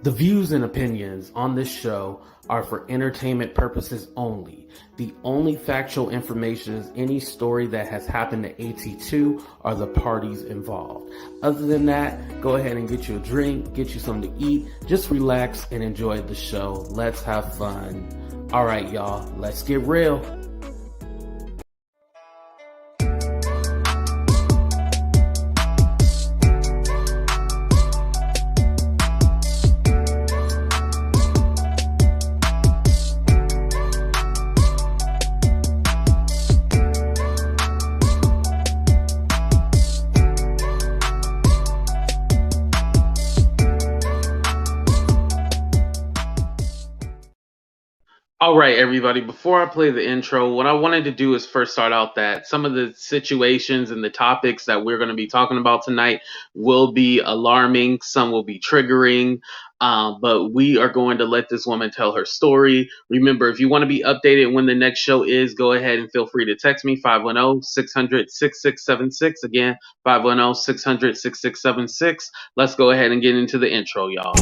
The views and opinions on this show are for entertainment purposes only. The only factual information is any story that has happened to AT2 or the parties involved. Other than that, go ahead and get you a drink, get you something to eat, just relax and enjoy the show. Let's have fun. All right, y'all, let's get real. All right, everybody, before I play the intro, what I wanted to do is first start out that some of the situations and the topics that we're going to be talking about tonight will be alarming. Some will be triggering, but we are going to let this woman tell her story. Remember, if you want to be updated when the next show is, go ahead and feel free to text me, 510-600-6676. Again, 510-600-6676. Let's go ahead and get into the intro, y'all.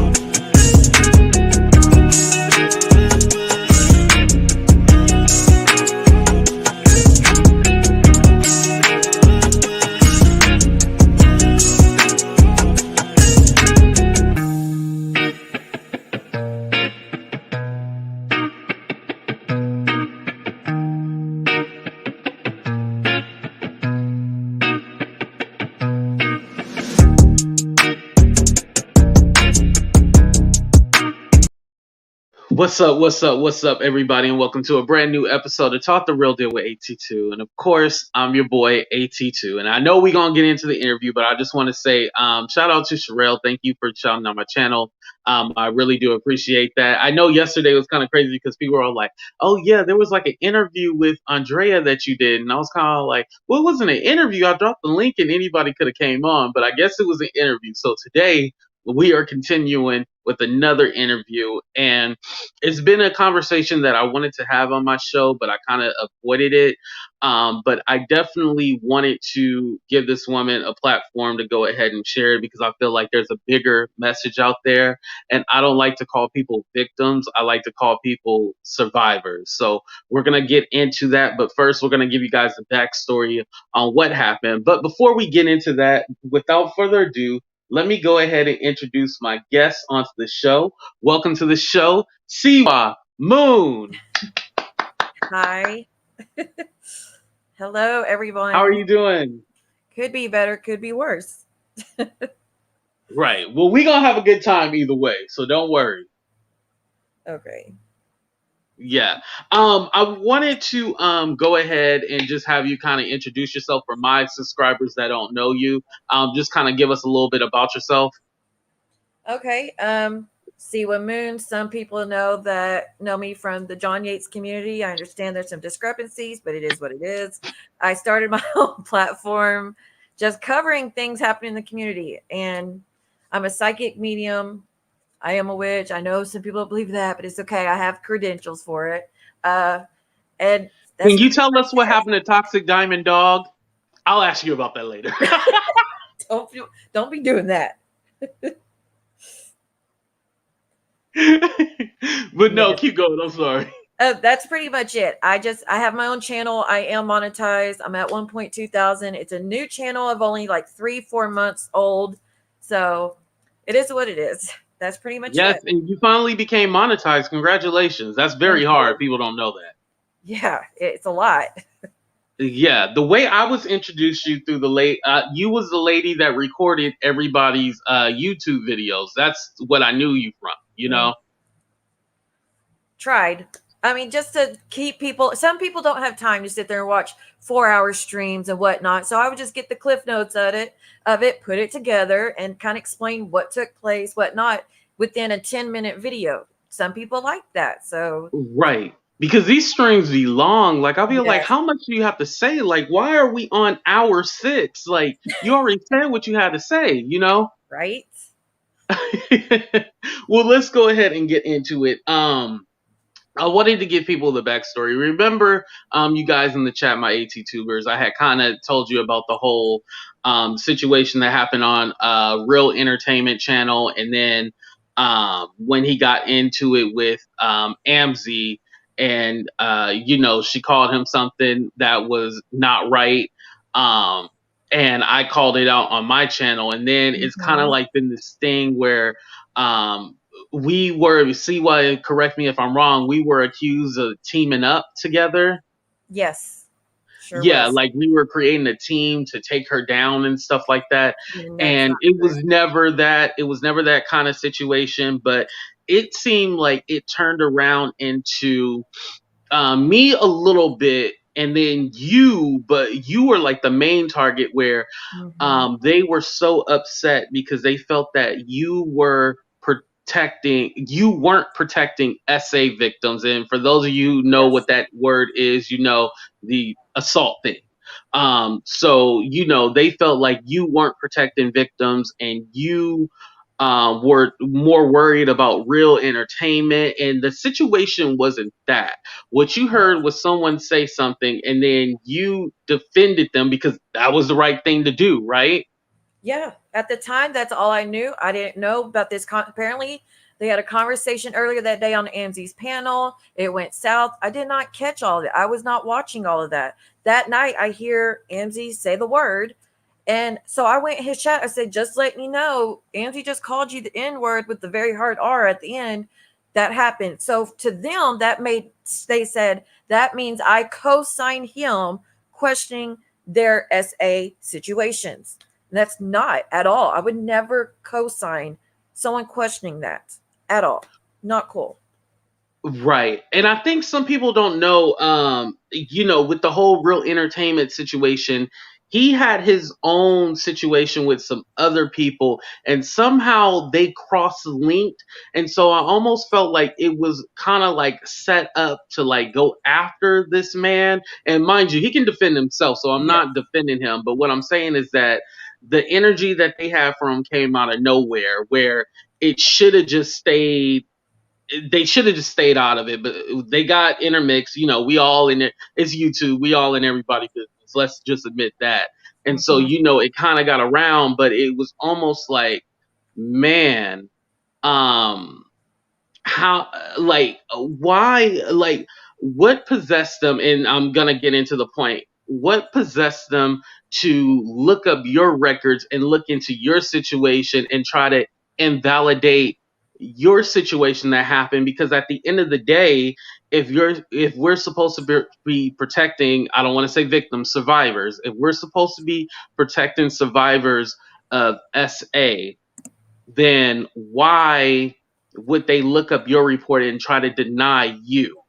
What's up, everybody, and welcome to a brand new episode of Talk the Real Deal with AT2. And of course, I'm your boy AT2. And I know we're gonna get into the interview, but I just want to say, shout out to Sherelle. Thank you for shouting out my channel. I really do appreciate that. I know yesterday was kind of crazy because people were all like, "Oh yeah, there was like an interview with Andrea that you did," and I was kind of like, "Well, it wasn't an interview. I dropped the link and anybody could have came on, but I guess it was an interview." So today we are continuing with another interview, and it's been a conversation that I wanted to have on my show, but I kind of avoided it. But I definitely wanted to give this woman a platform to go ahead and share it because I feel like there's a bigger message out there. And I don't like to call people victims. I like to call people survivors. So we're going to get into that. But first, we're going to give you guys the backstory on what happened. But before we get into that, without further ado, let me go ahead and introduce my guest onto the show. Welcome to the show, Siwa Moon. Hi. Hello, everyone. How are you doing? Could be better, could be worse. Right. Well, we're going to have a good time either way, so don't worry. Okay. Yeah. I wanted to go ahead and just have you kind of introduce yourself for my subscribers that don't know you. Just kind of give us a little bit about yourself. Okay. Siwa Moon. Some people know me from the John Yates community. I understand there's some discrepancies, but it is what it is. I started my own platform just covering things happening in the community. And I'm a psychic medium. I am a witch. I know some people don't believe that, but it's okay. I have credentials for it. And Can you tell us what happened to Toxic Diamond Dog? I'll ask you about that later. Don't be doing that. But no, keep going. I'm sorry. That's pretty much it. I have my own channel. I am monetized. I'm at 1.2 thousand. It's a new channel of only like 3-4 months old. So it is what it is. That's pretty much it. Yes, and you finally became monetized. Congratulations. That's very hard. People don't know that. Yeah, it's a lot. Yeah, the way I was introduced you through you was the lady that recorded everybody's YouTube videos. That's what I knew you from, you know? Tried. I mean, just to keep people, some people don't have time to sit there and watch 4-hour streams and whatnot. So I would just get the cliff notes of it, put it together and kind of explain what took place, whatnot within a 10-minute video. Some people like that. So right. Because these streams be long. Like, I'll be like, how much do you have to say? Like, why are we on hour 6? Like, you already said what you had to say, you know? Right. Well, let's go ahead and get into it. I wanted to give people the backstory. Remember, you guys in the chat, my AT-tubers, I had kind of told you about the whole situation that happened on Real Entertainment Channel, and then when he got into it with Amzi, and she called him something that was not right. Um, and I called it out on my channel, and then it's kind of Mhm. like been this thing where um, we were, see why, correct me if I'm wrong, we were accused of teaming up together. Yes, sure Yeah, was. like we were creating a team to take her down and stuff like that. And that's And not correct. it was never that kind of situation, but it seemed like it turned around into me a little bit, and then you, but you were like the main target where Mhm. they were so upset because they felt that you weren't protecting SA victims. And for those of you who know what Yes. that word is, the assault thing. So they felt like you weren't protecting victims, and you were more worried about real entertainment, and the situation wasn't that. What you heard was someone say something, and then you defended them because that was the right thing to do, right? Yeah, at the time, that's all I knew. I didn't know about this. Apparently, they had a conversation earlier that day on Anzi's panel. It went south. I did not catch all of it. I was not watching all of that. That night, I hear Anzi say the word. And so I went in his chat. I said, just letting you know, Anzi just called you the N word with the very hard R at the end. That happened. So to them, they said, that means I co signed him questioning their SA situations. That's not at all. I would never co-sign someone questioning that at all. Not cool. Right. And I think some people don't know, with the whole real entertainment situation, he had his own situation with some other people, and somehow they cross linked. And so I almost felt like it was kind of like set up to like go after this man. And mind you, he can defend himself, so I'm Yeah. not defending him. But what I'm saying is that the energy that they had for him came out of nowhere, where it should have just stayed they should have just stayed out of it, but they got intermixed. We all in it. It's YouTube. We all in everybody's business. Let's just admit that. And so, Mm-hmm. it kind of got around, but it was almost like, man, um, how, like, why, like, what possessed them? And I'm gonna get into the point. What possessed them to look up your records and look into your situation and try to invalidate your situation that happened? Because at the end of the day, if we're supposed to be protecting, I don't want to say victims, survivors, if we're supposed to be protecting survivors of SA, then why would they look up your report and try to deny you?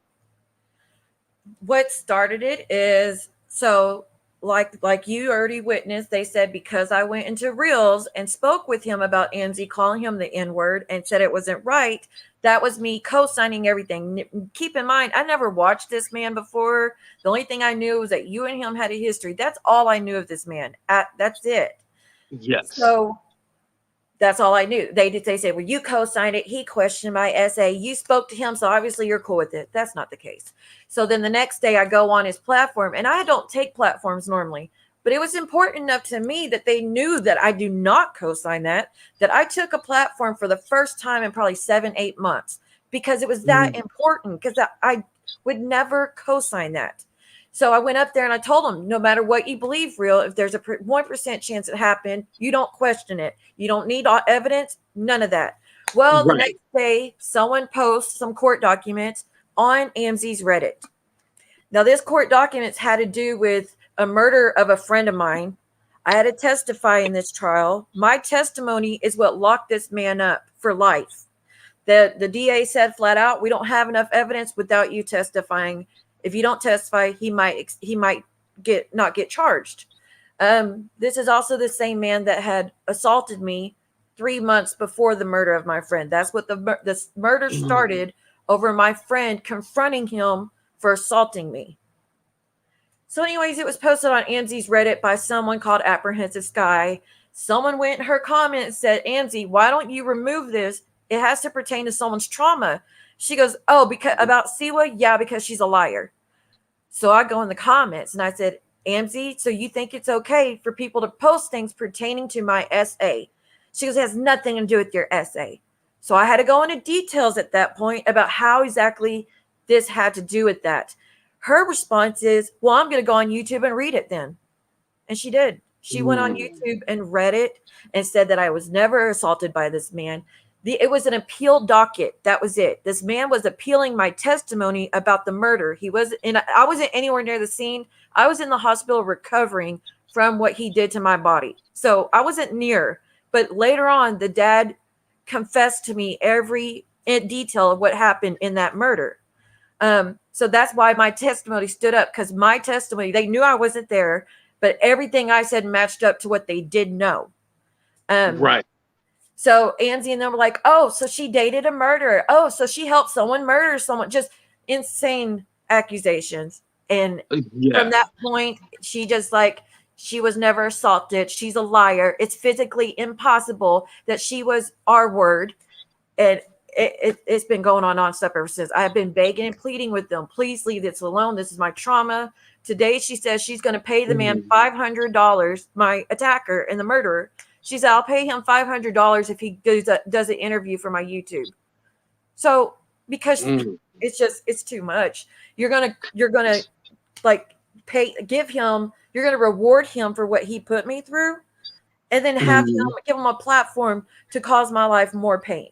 What started it is so like you already witnessed, they said because I went into Reels and spoke with him about Anzi calling him the N-word and said it wasn't right. That was me co-signing everything. Keep in mind, I never watched this man before. The only thing I knew was that you and him had a history. That's all I knew of this man. That's it. Yes. So that's all I knew. They said, well, you co-signed it. He questioned my essay. You spoke to him, so obviously you're cool with it. That's not the case. So then the next day I go on his platform, and I don't take platforms normally, but it was important enough to me that they knew that I do not co-sign that I took a platform for the first time in probably 7-8 months because it was that Mm. important because I would never co-sign that. So I went up there and I told them, no matter what you believe, real, if there's a 1% chance it happened, you don't question it. You don't need evidence, none of that. Well, the Right. next day, someone posts some court documents on AMZ's Reddit. Now, this court documents had to do with a murder of a friend of mine. I had to testify in this trial. My testimony is what locked this man up for life. The DA said flat out, we don't have enough evidence without you testifying. If you don't testify, he might not get charged. This is also the same man that had assaulted me 3 months before the murder of my friend. That's what the murder Mm. started over my friend confronting him for assaulting me. So, anyways, it was posted on Anzi's Reddit by someone called Apprehensive Sky. Someone went in her comment and said, Anzi, why don't you remove this? It has to pertain to someone's trauma. She goes, oh, because about Siwa? Yeah, because she's a liar. So I go in the comments and I said, Anzi, so you think it's okay for people to post things pertaining to my SA? She goes, it has nothing to do with your SA. So I had to go into details at that point about how exactly this had to do with that. Her response is, well, I'm going to go on YouTube and read it then. And she did. She went on Mm. YouTube and read it and said that I was never assaulted by this man. It was an appeal docket. That was it. This man was appealing my testimony about the murder. He was, and I wasn't anywhere near the scene. I was in the hospital recovering from what he did to my body. So I wasn't near. But later on, the dad confessed to me every detail of what happened in that murder. So that's why my testimony stood up, because my testimony, they knew I wasn't there, but everything I said matched up to what they did know. Right. So Angie and them were like, oh, so she dated a murderer. Oh, so she helped someone murder someone. Just insane accusations. And from Yeah. that point, she just like, she was never assaulted. She's a liar. It's physically impossible that she was our word. And it's been going on stuff ever since. I have been begging and pleading with them. Please leave this alone. This is my trauma. Today, she says she's going to pay the man $500, my attacker and the murderer. She said, I'll pay him $500 if he does an interview for my YouTube. So, because it's too much. You're going to like give him, you're going to reward him for what he put me through, and then give him a platform to cause my life more pain.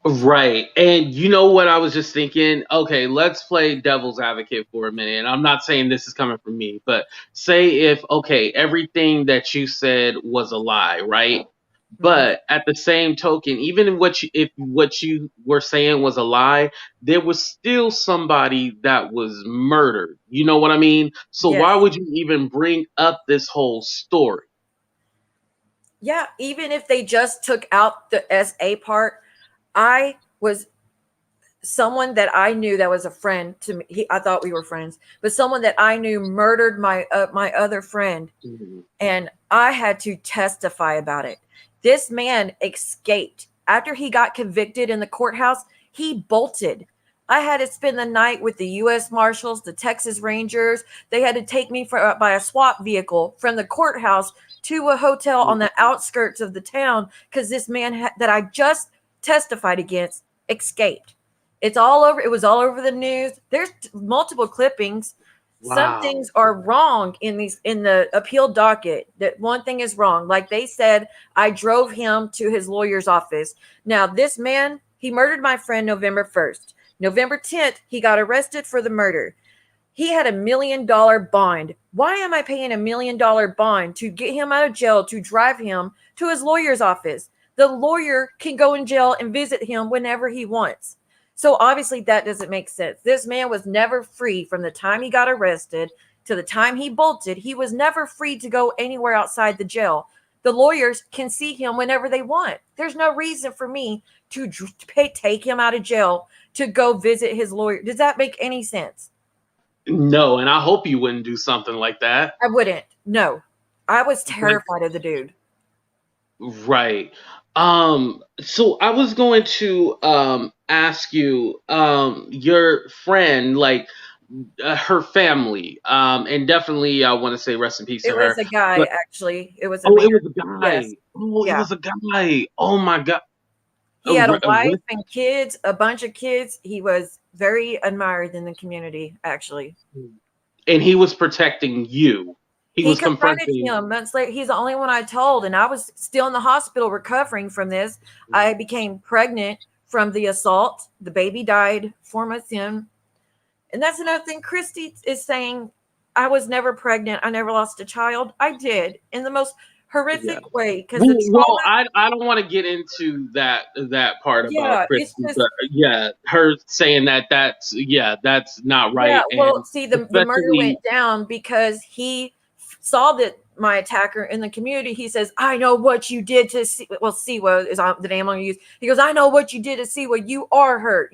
Right. And you know what I was just thinking? Okay, let's play devil's advocate for a minute. And I'm not saying this is coming from me, but say if, okay, everything that you said was a lie, right? But at the same token, even if what you were saying was a lie, there was still somebody that was murdered. You know what I mean? So Yes. why would you even bring up this whole story? Yeah, even if they just took out the SA part, I was someone that I knew that was a friend to me. I thought we were friends, but someone that I knew murdered my other friend, and I had to testify about it. This man escaped after he got convicted in the courthouse. He bolted. I had to spend the night with the U.S. Marshals, the Texas Rangers. They had to take me by a SWAT vehicle from the courthouse to a hotel on the outskirts of the town, because this man that I just testified against escaped. It's all over. It was all over the news. There's multiple clippings. Wow. Some things are wrong in the appeal docket. That one thing is wrong. Like they said, I drove him to his lawyer's office. Now, this man, he murdered my friend November 1st. November 10th, he got arrested for the murder. He had $1 million bond. Why am I paying $1 million bond to get him out of jail, to drive him to his lawyer's office? The lawyer can go in jail and visit him whenever he wants. So obviously that doesn't make sense. This man was never free from the time he got arrested to the time he bolted. He was never free to go anywhere outside the jail. The lawyers can see him whenever they want. There's no reason for me to take him out of jail to go visit his lawyer. Does that make any sense? No, and I hope you wouldn't do something like that. I wouldn't. No. I was terrified of the dude. Right. So I was going to ask you, your friend, like her family, and definitely I want to say rest in peace to It her. was a guy, But actually. It was a oh, man. it was a guy. Yes. Oh, Yeah. it was a guy. Oh my God. He had a wife and kids, a bunch of kids. He was very admired in the community, actually. And he was protecting you. He was confronted confronting. him months later. He's the only one I told, and I was still in the hospital recovering from this. I became pregnant from the assault. The baby died 4 months in. And that's another thing. Christy is saying, I was never pregnant. I never lost a child. I did, in the most horrific way, because the trauma. Well, I don't want to get into that part about Chris, it's just, but yeah, her saying that's not right. Yeah, well, And see, the murder went down because he saw that my attacker in the community. He says, I know what you did to Siwa is the name I'm going to use. He goes, I know what you did to Siwa. You are hurt,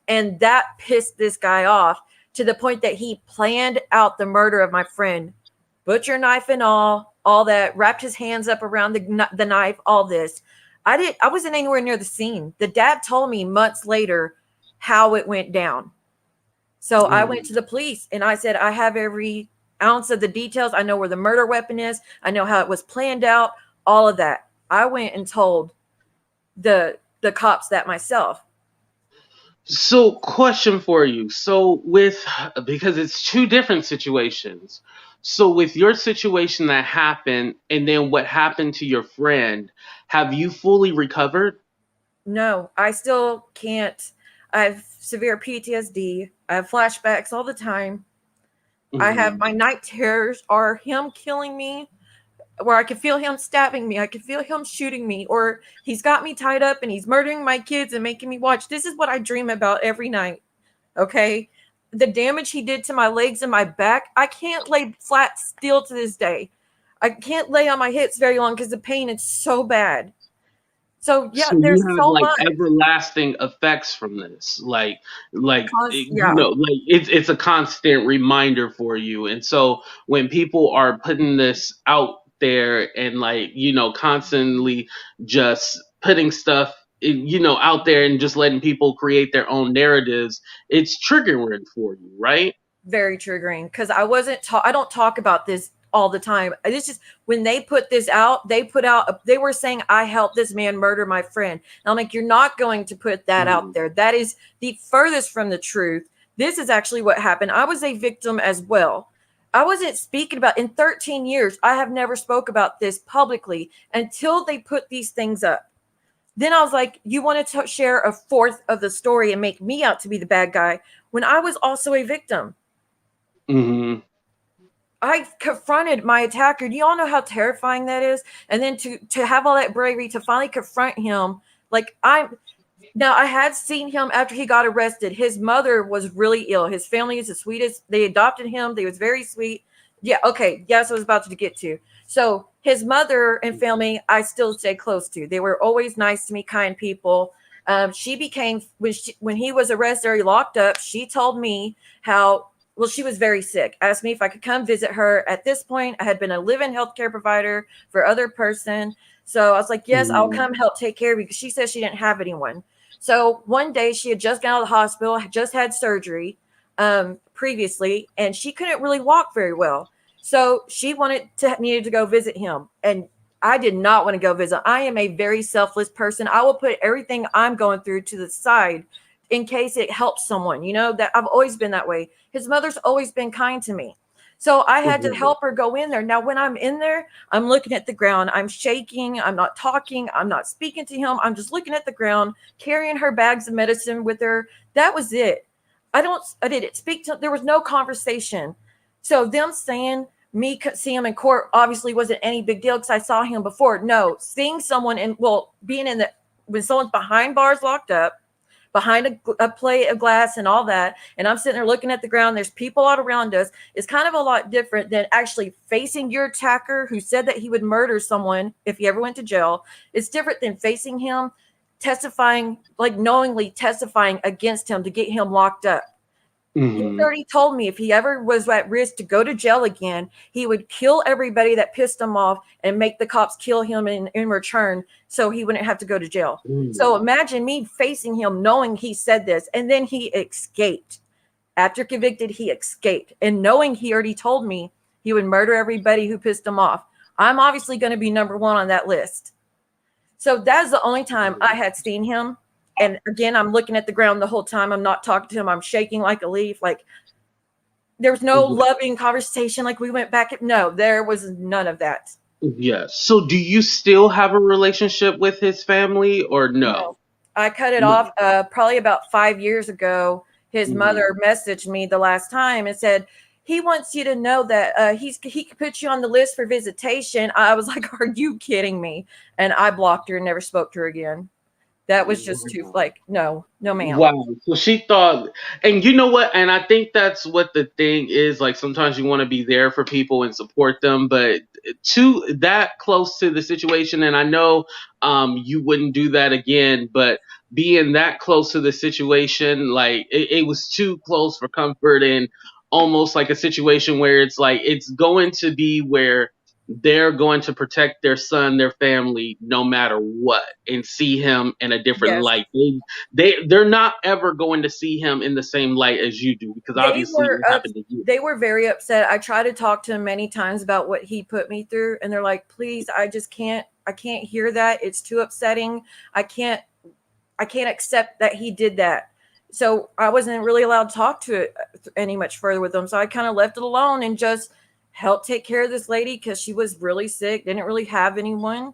and that pissed this guy off to the point that he planned out the murder of my friend, butcher knife and all that, wrapped his hands up around the knife, all this. I wasn't anywhere near the scene. The dad told me months later how it went down. So I went to the police and I said, I have every ounce of the details. I know where the murder weapon is. I know how it was planned out, all of that. I went and told the cops that myself. So, question for you. So, with because it's two different situations. So, with your situation that happened, and then what happened to your friend, have you fully recovered? No, I still can't. I have severe PTSD. I have flashbacks all the time. I have Hmm. my night terrors are him killing me, where I can feel him stabbing me. I can feel him shooting me, or he's got me tied up and he's murdering my kids and making me watch. This is what I dream about every night. Okay. The damage he did to my legs and my back, I can't lay flat still to this day. I can't lay on my hips very long because the pain is so bad. So yeah, So you there's have so like much. everlasting effects from this, Yeah, like it's a constant reminder for you. And so when people are putting this out there and like constantly just putting stuff out there and just letting people create their own narratives, it's triggering for you, right? very triggering because I wasn't. I don't talk about this all the time. It's just when they put this out, they put out. They were saying I helped this man murder my friend. And I'm like, you're not going to put that out Mhm. there. That is the furthest from the truth. This is actually what happened. I was a victim as well. I wasn't speaking about in 13 years. I have never spoke about this publicly until they put these things up. Then I was like, you want to share a fourth of the story and make me out to be the bad guy when I was also a victim. Mhm. I confronted my attacker. Do you all know how terrifying that is? And then to have all that bravery to finally confront him, like I'm now I had seen him after he got arrested. His mother was really ill. His family is the sweetest. They adopted him. They was very sweet. Yeah, okay. Yes, I was about to get to. So his mother and family, I still stay close to. They were always nice to me, kind people. She became when he was arrested or he locked up. She told me how well she was very sick. Asked me if I could come visit her. At this point, I had been a live-in healthcare provider for other person. So I was like, yes, I'll Mhm. come help take care of you because she said she didn't have anyone. So one day she had just got out of the hospital, had just had surgery previously, and she couldn't really walk very well. So she needed to go visit him. And I did not want to go visit. I am a very selfless person. I will put everything I'm going through to the side in case it helps someone. You know, that I've always been that way. His mother's always been kind to me. So I had to Mhm. help her go in there. Now, when I'm in there, I'm looking at the ground. I'm shaking. I'm not talking. I'm not speaking to him. I'm just looking at the ground, carrying her bags of medicine with her. That was it. I didn't speak to, there was no conversation. So them saying me seeing him in court obviously wasn't any big deal because I saw him before. No, seeing someone in, well, being in the, when someone's behind bars locked up, behind a plate of glass and all that, and I'm sitting there looking at the ground, there's people all around us, is kind of a lot different than actually facing your attacker who said that he would murder someone if he ever went to jail. It's different than facing him, testifying, like knowingly testifying against him to get him locked up. He Mhm. already told me if he ever was at risk to go to jail again, he would kill everybody that pissed him off and make the cops kill him in return so he wouldn't have to go to jail. So Mhm. imagine me facing him knowing he said this and then he escaped. After convicted, he escaped. And knowing he already told me he would murder everybody who pissed him off, I'm obviously going to be number one on that list. So that's the only time I had seen him. And again, I'm looking at the ground the whole time. I'm not talking to him. I'm shaking like a leaf. Like there was no Mhm. loving conversation. Like we went back. No, there was none of that. Yes. So do you still have a relationship with his family or no? No, I cut it off No. probably about 5 years ago. His Mhm. mother messaged me the last time and said, he wants you to know that he could put you on the list for visitation. I was like, are you kidding me? And I blocked her and never spoke to her again. That was just too like, no, no, ma'am. Wow. So she thought, and you know what? And I think that's what the thing is. Like sometimes you want to be there for people and support them, but to that close to the situation, and I know you wouldn't do that again, but being that close to the situation, like it was too close for comfort and almost like a situation where it's like it's going to be where they're going to protect their son, their family, no matter what, and see him in a different Yes. light. They're not ever going to see him in the same light as you do, because They obviously were it happened to you. they were very upset. I tried to talk to him many times about what he put me through, and they're like, "Please, I can't hear that. It's too upsetting. I can't I can't accept that he did that." So I wasn't really allowed to talk to it any much further with them. So I kind of left it alone and just helped take care of this lady because she was really sick, didn't really have anyone.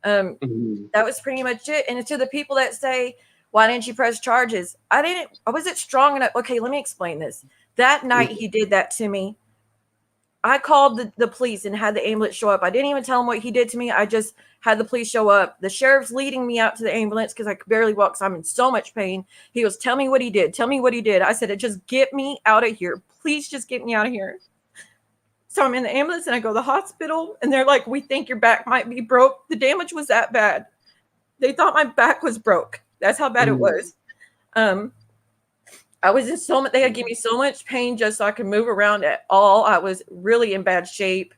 Um, Mhm. that was pretty much it. And to the people that say, "Why didn't you press charges?" I wasn't strong enough. Okay, let me explain this. That night he did that to me. I called the police and had the ambulance show up. I didn't even tell him what he did to me. I just had the police show up. The sheriff's leading me out to the ambulance because I could barely walk. So I'm in so much pain. He goes, "Tell me what he did. Tell me what he did." I said, "Just get me out of here. Please just get me out of here." So I'm in the ambulance and I go to the hospital and they're like, "We think your back might be broke." The damage was that bad. They thought my back was broke. That's how bad it Mhm. was. Um, I was in so much, they had given me so much pain just so I could move around at all. I was really in bad shape.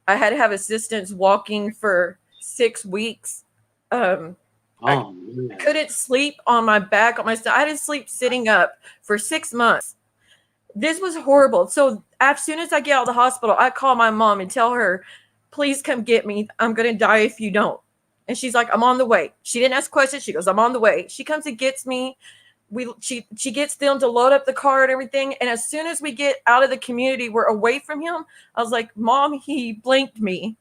I had to have assistance walking for 6 weeks. Um, I Oh man. couldn't sleep on my back, on my side. I didn't sleep sitting up for 6 months. This was horrible. So as soon as I get out of the hospital, I call my mom and tell her, "Please come get me. I'm going to die if you don't." And she's like, "I'm on the way." She didn't ask questions. She goes, "I'm on the way." She comes and gets me. She gets them to load up the car and everything. And as soon as we get out of the community, we're away from him. I was like, "Mom, he blinked me."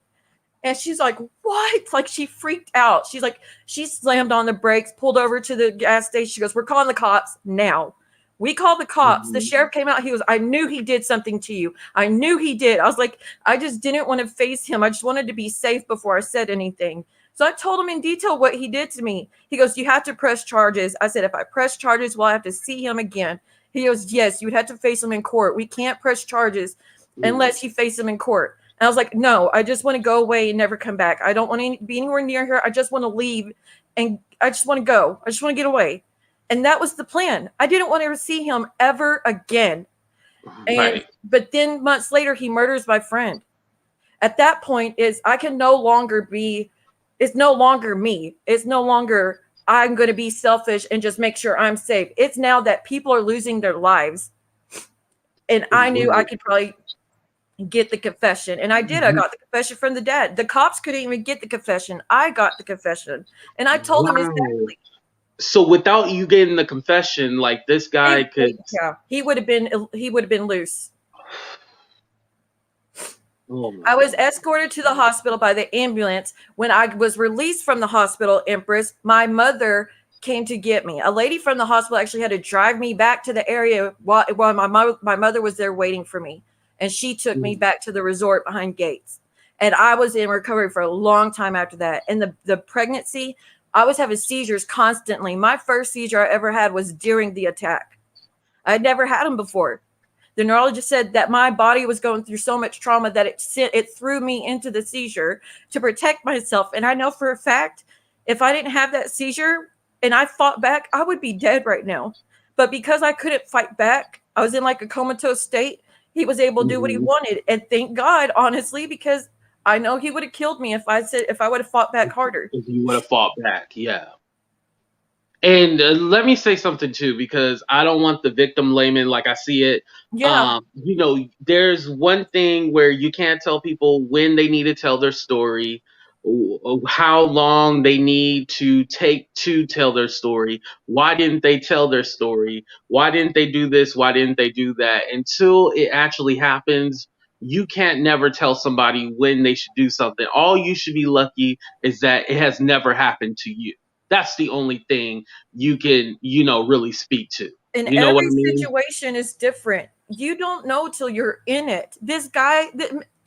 And she's like, "What?" Like, she freaked out. She's like, she slammed on the brakes, pulled over to the gas station. She goes, "We're calling the cops now." We called the cops. The Mhm. sheriff came out. He was, "I knew he did something to you. I knew he did." I was like, I just didn't want to face him. I just wanted to be safe before I said anything. So I told him in detail what he did to me. He goes, "You have to press charges." I said, "If I press charges, will I have to see him again?" He goes, "Yes, you would have to face him in court. We can't press charges Mhm. unless you face him in court." And I was like, "No, I just want to go away and never come back. I don't want to be anywhere near here. I just want to leave and I just want to go. I just want to get away." And that was the plan. I didn't want to ever see him ever again. And Right. but then months later, he murders my friend. At that point, is I can no longer be. It's no longer me. It's no longer I'm going to be selfish and just make sure I'm safe. It's now that people are losing their lives, and I knew I Right. could probably get the confession. And I did. I got the confession from the dad. The cops couldn't even get the confession. I got the confession. And I told him Wow. exactly. So without you getting the confession, like this guy could. Yeah, he would have been loose. Oh my I was god. escorted to the hospital by the ambulance. When I was released from the hospital, Empress, my mother came to get me. A lady from the hospital actually had to drive me back to the area while my mother was there waiting for me. And she took me Mhm. back to the resort behind gates. And I was in recovery for a long time after that. And the pregnancy, I was having seizures constantly. My first seizure I ever had was during the attack. I'd never had them before. The neurologist said that my body was going through so much trauma that it threw me into the seizure to protect myself. And I know for a fact, if I didn't have that seizure and I fought back, I would be dead right now. But because I couldn't fight back, I was in like a comatose state. He was able to do what he Mhm. wanted, and thank God, honestly, because I know he would have killed me if I would have fought back harder. If you would have fought back, yeah. And let me say something too, because I don't want the victim blaming like I see it. Yeah, There's one thing where you can't tell people when they need to tell their story, how long they need to take to tell their story. Why didn't they tell their story? Why didn't they do this? Why didn't they do that? Until it actually happens, you can't never tell somebody when they should do something. All you should be lucky is that it has never happened to you. That's the only thing you can, really speak to. and You know what I every mean? situation is different. You don't know till you're in it. This guy,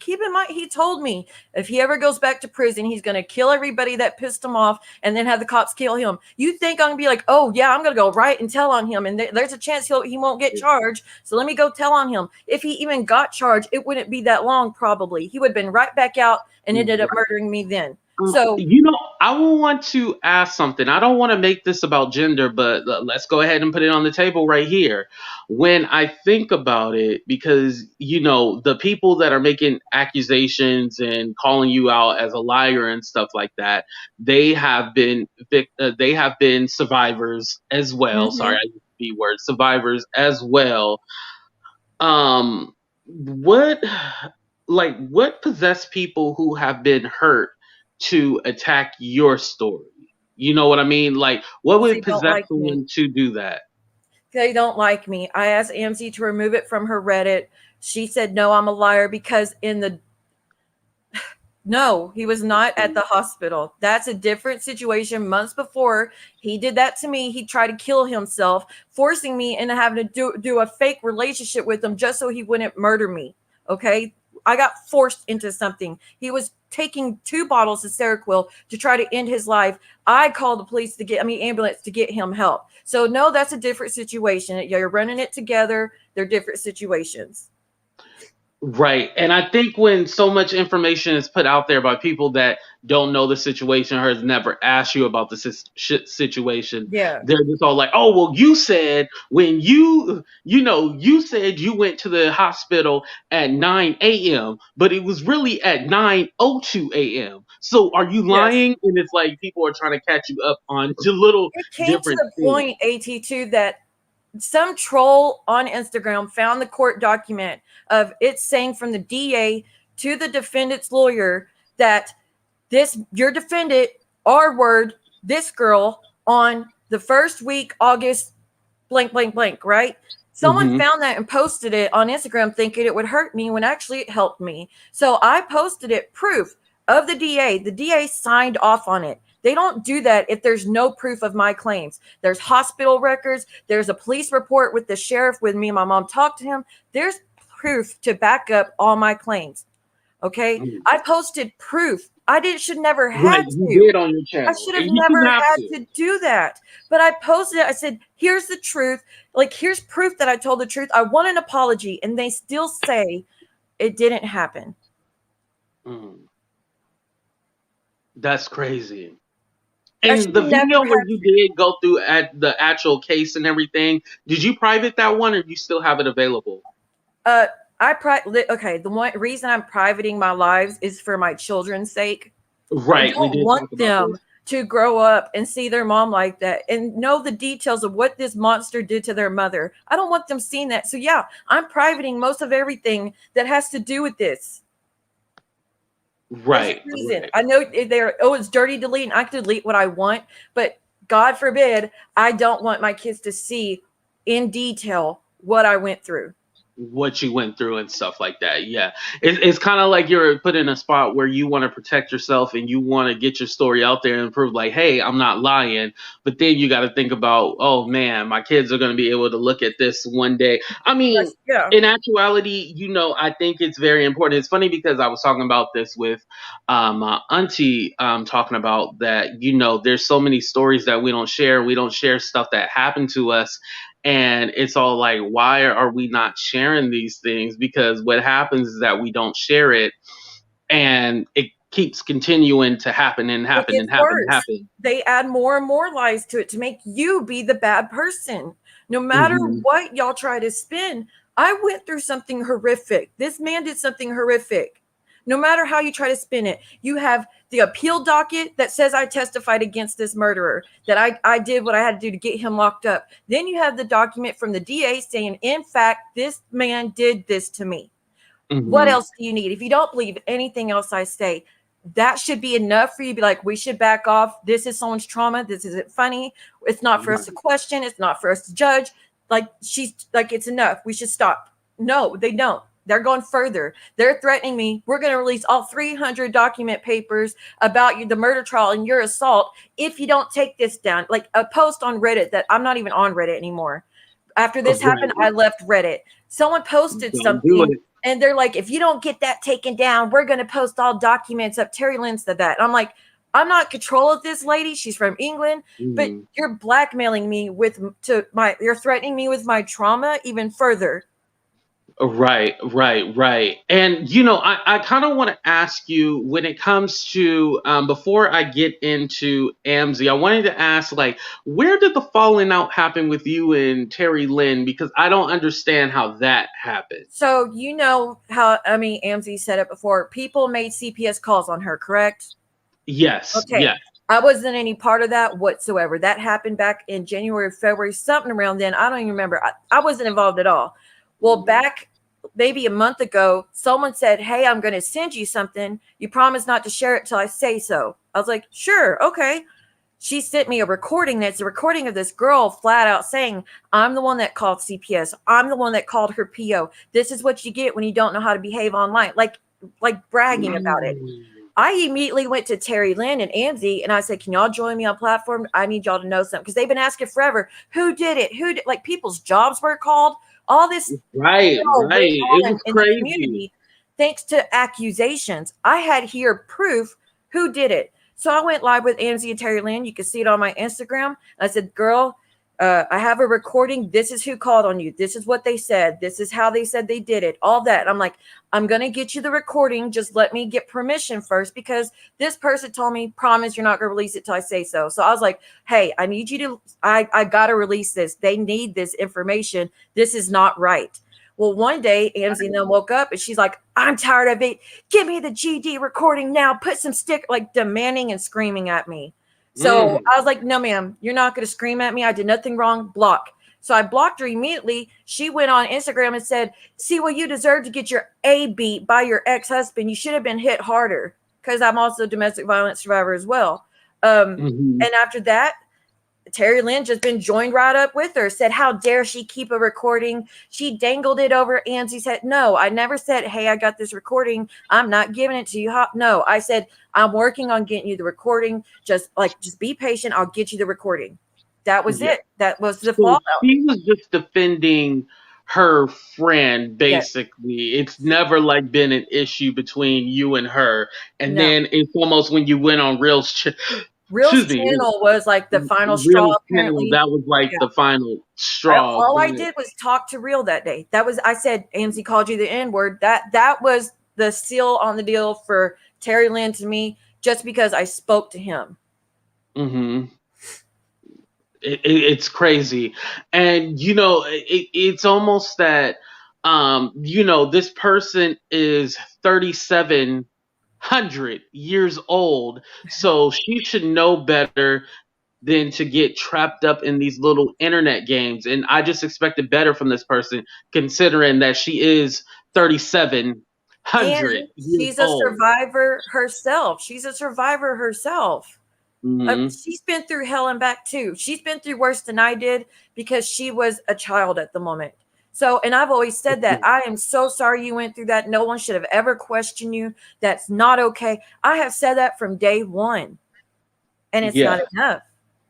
keep in mind, he told me if he ever goes back to prison, he's going to kill everybody that pissed him off and then have the cops kill him. You think I'm going to be like, "Oh, yeah, I'm going to go right and tell on him. And there's a chance he won't get charged. So let me go tell on him." If he even got charged, it wouldn't be that long, probably. He would have been right back out and ended up Right. murdering me then. So, You know, I will want to ask something. I don't want to make this about gender, but let's go ahead and put it on the table right here. When I think about it, because the people that are making accusations and calling you out as a liar and stuff like that, they have been survivors as well. Sorry, Hmm. I used the B word, survivors as well. What what possessed people who have been hurt to attack your story? You know what I mean? Like, what Because would they don't possess like me. someone to do that? They don't like me. I asked AMC to remove it from her Reddit. She said, no, I'm a liar because in the no, he was not at the hospital. That's a different situation. Months before he did that to me, he tried to kill himself, forcing me into having to do a fake relationship with him just so he wouldn't murder me. Okay. I got forced into something. He was taking 2 bottles of Seroquel to try to end his life. I called the police ambulance to get him help. So, no, that's a different situation. You're running it together. They're different situations. Right. And I think when so much information is put out there by people that don't know the situation or has never asked you about the situation, Yeah. they're just all like, oh, well, you said when you said you went to the hospital at 9 a.m., but it was really at 9:02 a.m. So are you Yes. lying? And it's like people are trying to catch you up on the little It came to different the things. point, AT2, that some troll on Instagram found the court document of it saying from the DA to the defendant's lawyer that your defendant, our word, this girl, on the first week, August, blank, blank, blank, right? Someone Hmm. found that and posted it on Instagram thinking it would hurt me when actually it helped me. So I posted it, proof of the DA. The DA signed off on it. They don't do that if there's no proof of my claims. There's hospital records. There's a police report with the sheriff when me and my mom talked to him. There's proof to back up all my claims. Okay. I posted proof. Should never Right, had you to. did on your I channel, should and have you shouldn't never have had to. to do that. But I posted it. I said, here's the truth. Like, here's proof that I told the truth. I want an apology. And they still say it didn't happen. Mm, that's crazy. I And should the have never video where had you to. did go through at the actual case and everything, did you private that one or you still have it available? Uh, okay. The one reason I'm privating my lives is for my children's sake. I Right, we don't did want talk about them this. to grow up and see their mom like that and know the details of what this monster did to their mother. I don't want them seeing that. So yeah, I'm privating most of everything that has to do with this. There's a Right, reason. right. I know it's dirty delete and I can delete what I want, but God forbid I don't want my kids to see in detail what I went through. What you went through and stuff like that. Yeah. It's kind of like you're put in a spot where you want to protect yourself and you want to get your story out there and prove, like, hey, I'm not lying. But then you got to think about, oh, man, my kids are going to be able to look at this one day. I mean, Yeah. in actuality, I think it's very important. It's funny because I was talking about this with my auntie, talking about that, there's so many stories that we don't share. We don't share stuff that happened to us, and it's all like, why are we not sharing these things? Because what happens is that we don't share it, and it keeps continuing to happen and It happen and gets happen and worse. happen. They add more and more lies to it to make you be the bad person. No matter Hmm. what y'all try to spin, I went through something horrific. This man did something horrific. No matter how you try to spin it, you have the appeal docket that says I testified against this murderer, that I did what I had to do to get him locked up. Then you have the document from the DA saying, in fact, this man did this to me. What Hmm. else do you need? If you don't believe anything else I say, that should be enough for you to be like, we should back off. This is someone's trauma. This isn't funny. It's not for us to question. It's not for us to judge. Like, she's like, it's enough. We should stop. No, they don't. They're going further. They're threatening me. We're going to release all 300 document papers about you, the murder trial and your assault, if you don't take this down. Like a post on Reddit that I'm not even on Reddit anymore. After this happened, I Right. left Reddit. Someone posted Don't do something it. and they're like, if you don't get that taken down, we're going to post all documents up. Terry Lynn said that. And I'm like, I'm not in control of this lady. She's from England, but Hmm. you're blackmailing me you're threatening me with my trauma even further. Right. And I kind of want to ask you when it comes to before I get into Amzi, I wanted to ask like where did the falling out happen with you and Terry Lynn? Because I don't understand how that happened. So you know how, I mean, Amzi said it before. People made CPS calls on her, correct? Yes, Okay. yes. I wasn't any part of that whatsoever. That happened back in January, February, something around then. I don't even remember. I wasn't involved at all. Well, back maybe a month ago, someone said, "Hey, I'm going to send you something. You promise not to share it till I say so." I was like, "Sure, okay." She sent me a recording. That's a recording of this girl flat out saying, "I'm the one that called CPS. I'm the one that called her PO. This is what you get when you don't know how to behave online." Like bragging about it. Mm. I immediately went to Terry Lynn and Angie and I said, "Can y'all join me on platform? I need y'all to know something." Because they've been asking forever, who did it? Who did, like, people's jobs were called. All this hell Right. went It on was in the crazy. community thanks to accusations. I had here proof who did it. So I went live with Angie and Terry Lynn. You can see it on my Instagram. I said, "Girl, I have a recording. This is who called on you. This is what they said. This is how they said they did it." All that. I'm like, "I'm going to get you the recording. Just let me get permission first, because this person told me, promise you're not going to release it till I say so." So I was like, "Hey, I need you to, I got to release this. They need this information. This is not right." Well, one day, Amzy then woke up and she's like, "I'm tired of it. Give me the GD recording now. Put some stick," like demanding and screaming at me. So Mm. I was like, "No, ma'am, you're not going to scream at me. I did nothing wrong. Block." So I blocked her immediately. She went on Instagram and said, "See, well, you deserve to get your A beat by your ex-husband. You should have been hit harder," because I'm also a domestic violence survivor as well. Hmm. And after that, Terry Lynn just been joined right up with her, said, "How dare she keep a recording?" She dangled it over Angie's head. No, I never said, "Hey, I got this recording. I'm not giving it to you." No, I said, "I'm working on getting you the recording. Just be patient. I'll get you the recording." That was Yeah. it. That was the So fallout. she was just defending her friend, Yes. basically. It's never like been an issue between you and her. And No. then it's almost when you went on Real's excuse me, channel was like the final straw, Real channel, apparently. that was like Yeah. the final straw. All But I did was talk to Real that day. That was, I said, "Amzy called you the N word." That was the seal on the deal for Terry Lynn to me, just because I spoke to him. hmm it's crazy. And it's almost that this person is 3,700 years old, so she should know better than to get trapped up in these little internet games. And I just expected better from this person, considering that she is 3,700 And years she's a old. survivor herself. She's a survivor herself. Hmm. She's been through hell and back too. She's been through worse than I did because she was a child at the moment. So, and I've always said that I am so sorry you went through that. No one should have ever questioned you. That's not okay. I have said that from day one, and it's not Yeah. enough.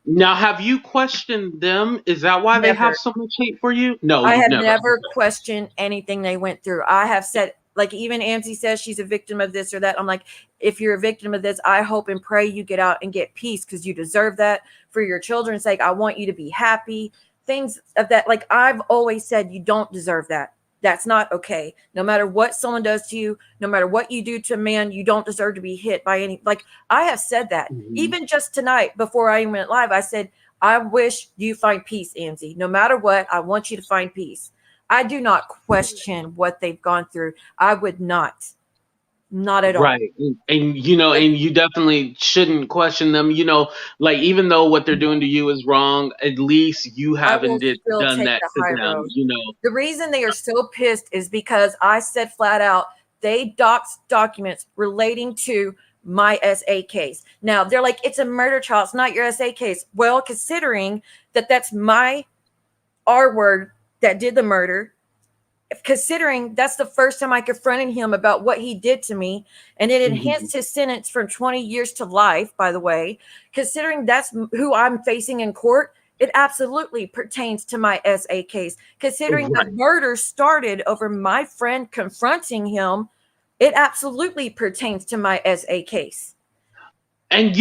Now, have you questioned them? Is that why they have Never. so much hate for you? No, I you've have never. never questioned anything they went through. I have said, like, even Angie says she's a victim of this or that. I'm like, if you're a victim of this, I hope and pray you get out and get peace, because you deserve that for your children's sake. I want you to be happy. Things of that. Like, I've always said, you don't deserve that. That's not okay. No matter what someone does to you, no matter what you do to a man, you don't deserve to be hit by any. Like, I have said that. Mhm. Even just tonight, before I went live, I said, "I wish you find peace, Angie. No matter what, I want you to find peace." I do not question what they've gone through. I would not. Not at all. Right. And Like, and you definitely shouldn't question them. Like even though what they're doing to you is wrong, at least you I will haven't still done take that the to high them, road. you know. The reason they are so pissed is because I said flat out they doxed documents relating to my SA case. Now they're like, "It's a murder trial. It's not your SA case." Well, considering that that's my R word that did the murder, considering that's the first time I confronted him about what he did to me, and it Mhm. enhanced his sentence from 20 years to life, by the way, considering that's who I'm facing in court, it absolutely pertains to my SA case. Considering the Right. murder started over my friend confronting him, it absolutely pertains to my SA case. And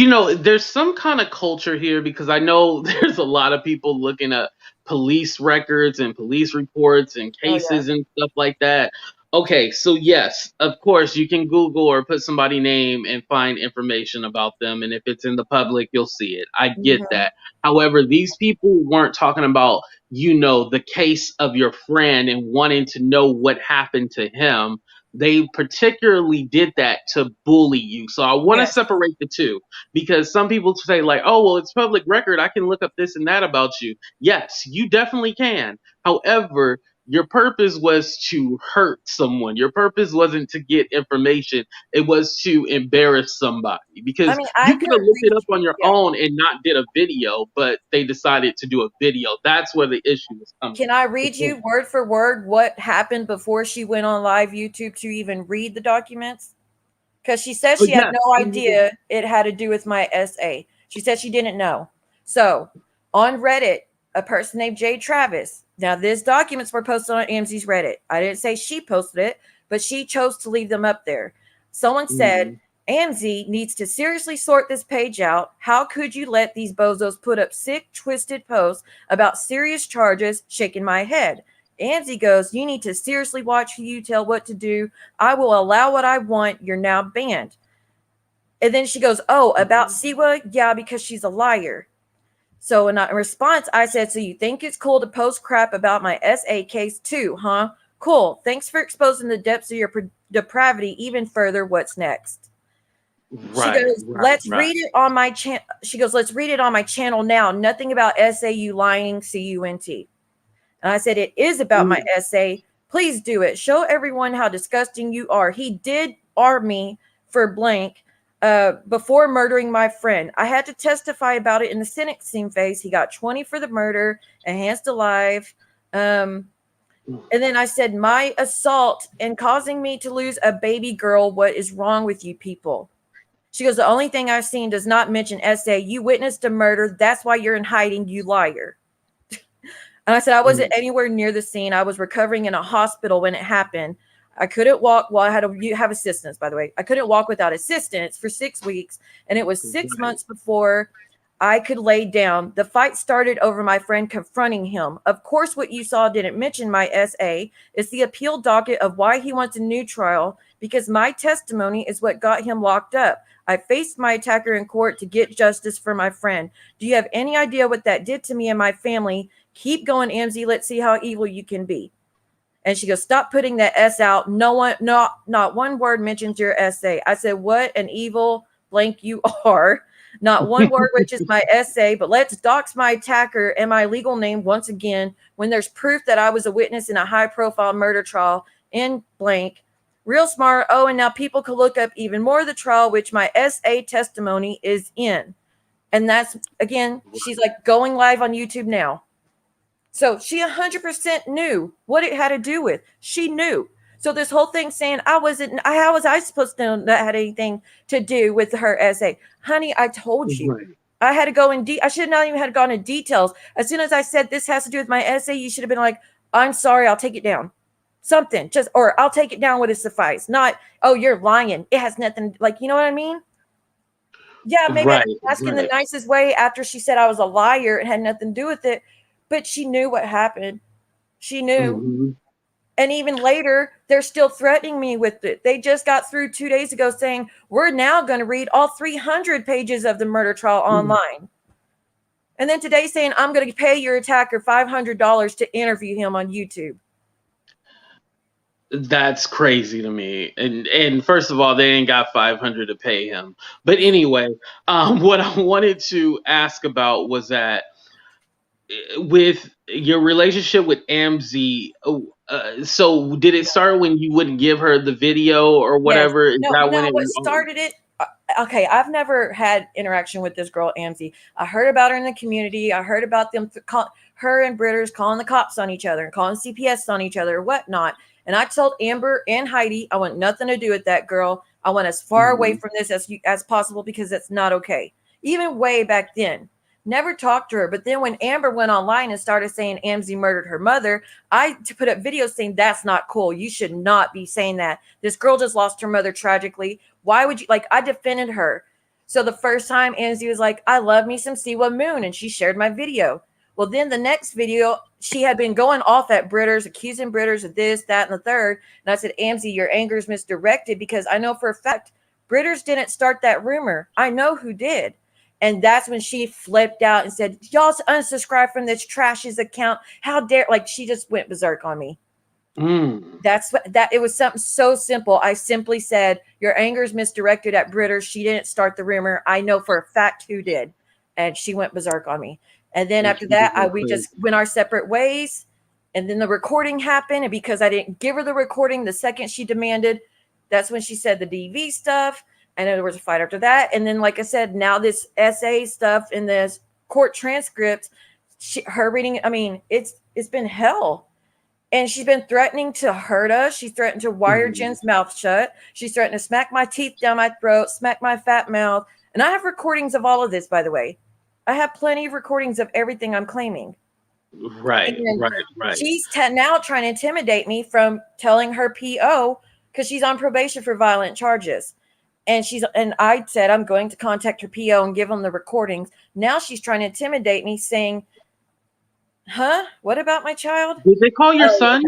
there's some kind of culture here because I know there's a lot of people looking at police records and police reports and Oh yeah. cases and stuff like that. Okay, so yes, of course you can Google or put somebody's name and find information about them, and if it's in the public, you'll see it. I get Hmm. that. However, these people weren't talking about, the case of your friend and wanting to know what happened to him. They particularly did that to bully you. So I want to Yes. separate the two because some people say like, oh, well, it's public record, I can look up this and that about you. Yes, you definitely can. However, your purpose was to hurt someone. Your purpose wasn't to get information. It was to embarrass somebody I because mean, I you could could have looked read it up you. on your Yeah. own and not did a video, but they decided to do a video. That's where the issue is coming Can I read in. you word for word what happened before she went on live YouTube to even read the documents? Because she said But she had yes, no idea it had to do with my SA. She said she didn't know. So on Reddit, a person named Jay Travis. Now, these documents were posted on AMZ's Reddit. I didn't say she posted it, but she chose to leave them up there. Someone said, mhm, AMZ needs to seriously sort this page out. How could you let these bozos put up sick, twisted posts about serious charges? Shaking my head. AMZ goes, you need to seriously watch who you tell what to do. I will allow what I want. You're now banned. And then she goes, oh, about mhm. Siwa? Yeah, because she's a liar. So in response, I said, so you think it's cool to post crap about my SA case too, huh? Cool. Thanks for exposing the depths of your depravity even further. What's next? She Right, goes, right, let's right. read it on my channel. She goes, let's read it on my channel now. Nothing about SAU lying, CUNT. And I said, it is about my Mm, essay. Please do it. Show everyone how disgusting you are. He did arm me for blank before murdering my friend. I had to testify about it in the sentencing phase. He got 20 for the murder, enhanced to life. And then I said, my assault and causing me to lose a baby girl. What is wrong with you people? She goes, the only thing I've seen does not mention SA. You witnessed a murder. That's why you're in hiding, you liar. And I said, I wasn't mm, anywhere near the scene. I was recovering in a hospital when it happened. I couldn't walk. Well, I had to have assistance, by the way. I couldn't walk without assistance for 6 weeks. And it was six right. months before I could lay down. The fight started over my friend confronting him. Of course, what you saw didn't mention my SA. It's the appeal docket of why he wants a new trial because my testimony is what got him locked up. I faced my attacker in court to get justice for my friend. Do you have any idea what that did to me and my family? Keep going, MZ. Let's see how evil you can be. And she goes, stop putting that S out. No one, not one word mentions your essay. I said, what an evil blank you are. Not one word which is my essay, but let's dox my attacker and my legal name once again when there's proof that I was a witness in a high profile murder trial in blank. Real smart. Oh, and now people can look up even more of the trial, which my SA testimony is in. And that's, again, she's like going live on YouTube now. So she 100% knew what it had to do with. She knew. So this whole thing saying I wasn't, how was I supposed to know that had anything to do with her essay? Honey, I told you. Right. I had to go in I should not even have gone into details. As soon as I said this has to do with my essay, you should have been like, I'm sorry, I'll take it down. Something. Just or I'll take it down with it suffice. Not, oh, you're lying. It has nothing like you know what I mean? Yeah, maybe I Right, didn't ask in the right. nicest way after she said I was a liar. It had nothing to do with it. But she knew what happened. She knew. Mhm. And even later, they're still threatening me with it. They just got through 2 days ago saying, we're now going to read all 300 pages of the murder trial online. And then today saying, I'm going to pay your attacker $500 to interview him on YouTube. That's crazy to me. And first of all, they ain't got 500 to pay him. But anyway, what I wanted to ask about was that with your relationship with AMZ, so did it start when you wouldn't give her the video or Yes. whatever? Is No, that when no, it? what started it? Okay, I've never had interaction with this girl, Amzi. I heard about her in the community. I heard about them, her and Britters calling the cops on each other and calling CPS on each other or whatnot. And I told Amber and Heidi, I want nothing to do with that girl. I want as far away Mhm. from this as possible because that's not okay. Even way back then. Never talked to her. But then when Amber went online and started saying Amzi murdered her mother, I put up videos saying that's not cool. You should not be saying that. This girl just lost her mother tragically. Why would you I defended her. So the first time Angie was like, I love me some Siwa Moon, and she shared my video. Well, then the next video, she had been going off at Britters, accusing Britters of this, that, and the third. And I said, Amzie, your anger is misdirected because I know for a fact Britters didn't start that rumor. I know who did. And that's when she flipped out and said, y'all unsubscribe from this trash's account. How dare, like, she just went berserk on me. That's what that it was something so simple. I simply said, your anger is misdirected at Britters. She didn't start the rumor. I know for a fact who did. And she went berserk on me. And then after that, we just went our separate ways. And then the recording happened. And because I didn't give her the recording the second she demanded, that's when she said the DV stuff. And there was a fight after that. And then, like I said, now this SA stuff in this court transcript, her reading, I mean, it's been hell. And she's been threatening to hurt us. She's threatened to wire Jen's mouth shut. She's threatened to smack my teeth down my throat, smack my fat mouth. And I have recordings of all of this, by the way. I have plenty of recordings of everything I'm claiming. Right. She's now trying to intimidate me from telling her PO because she's on probation for violent charges. And I said, I'm going to contact her PO and give them the recordings. Now she's trying to intimidate me, saying, huh? What about my child? Did they call your son?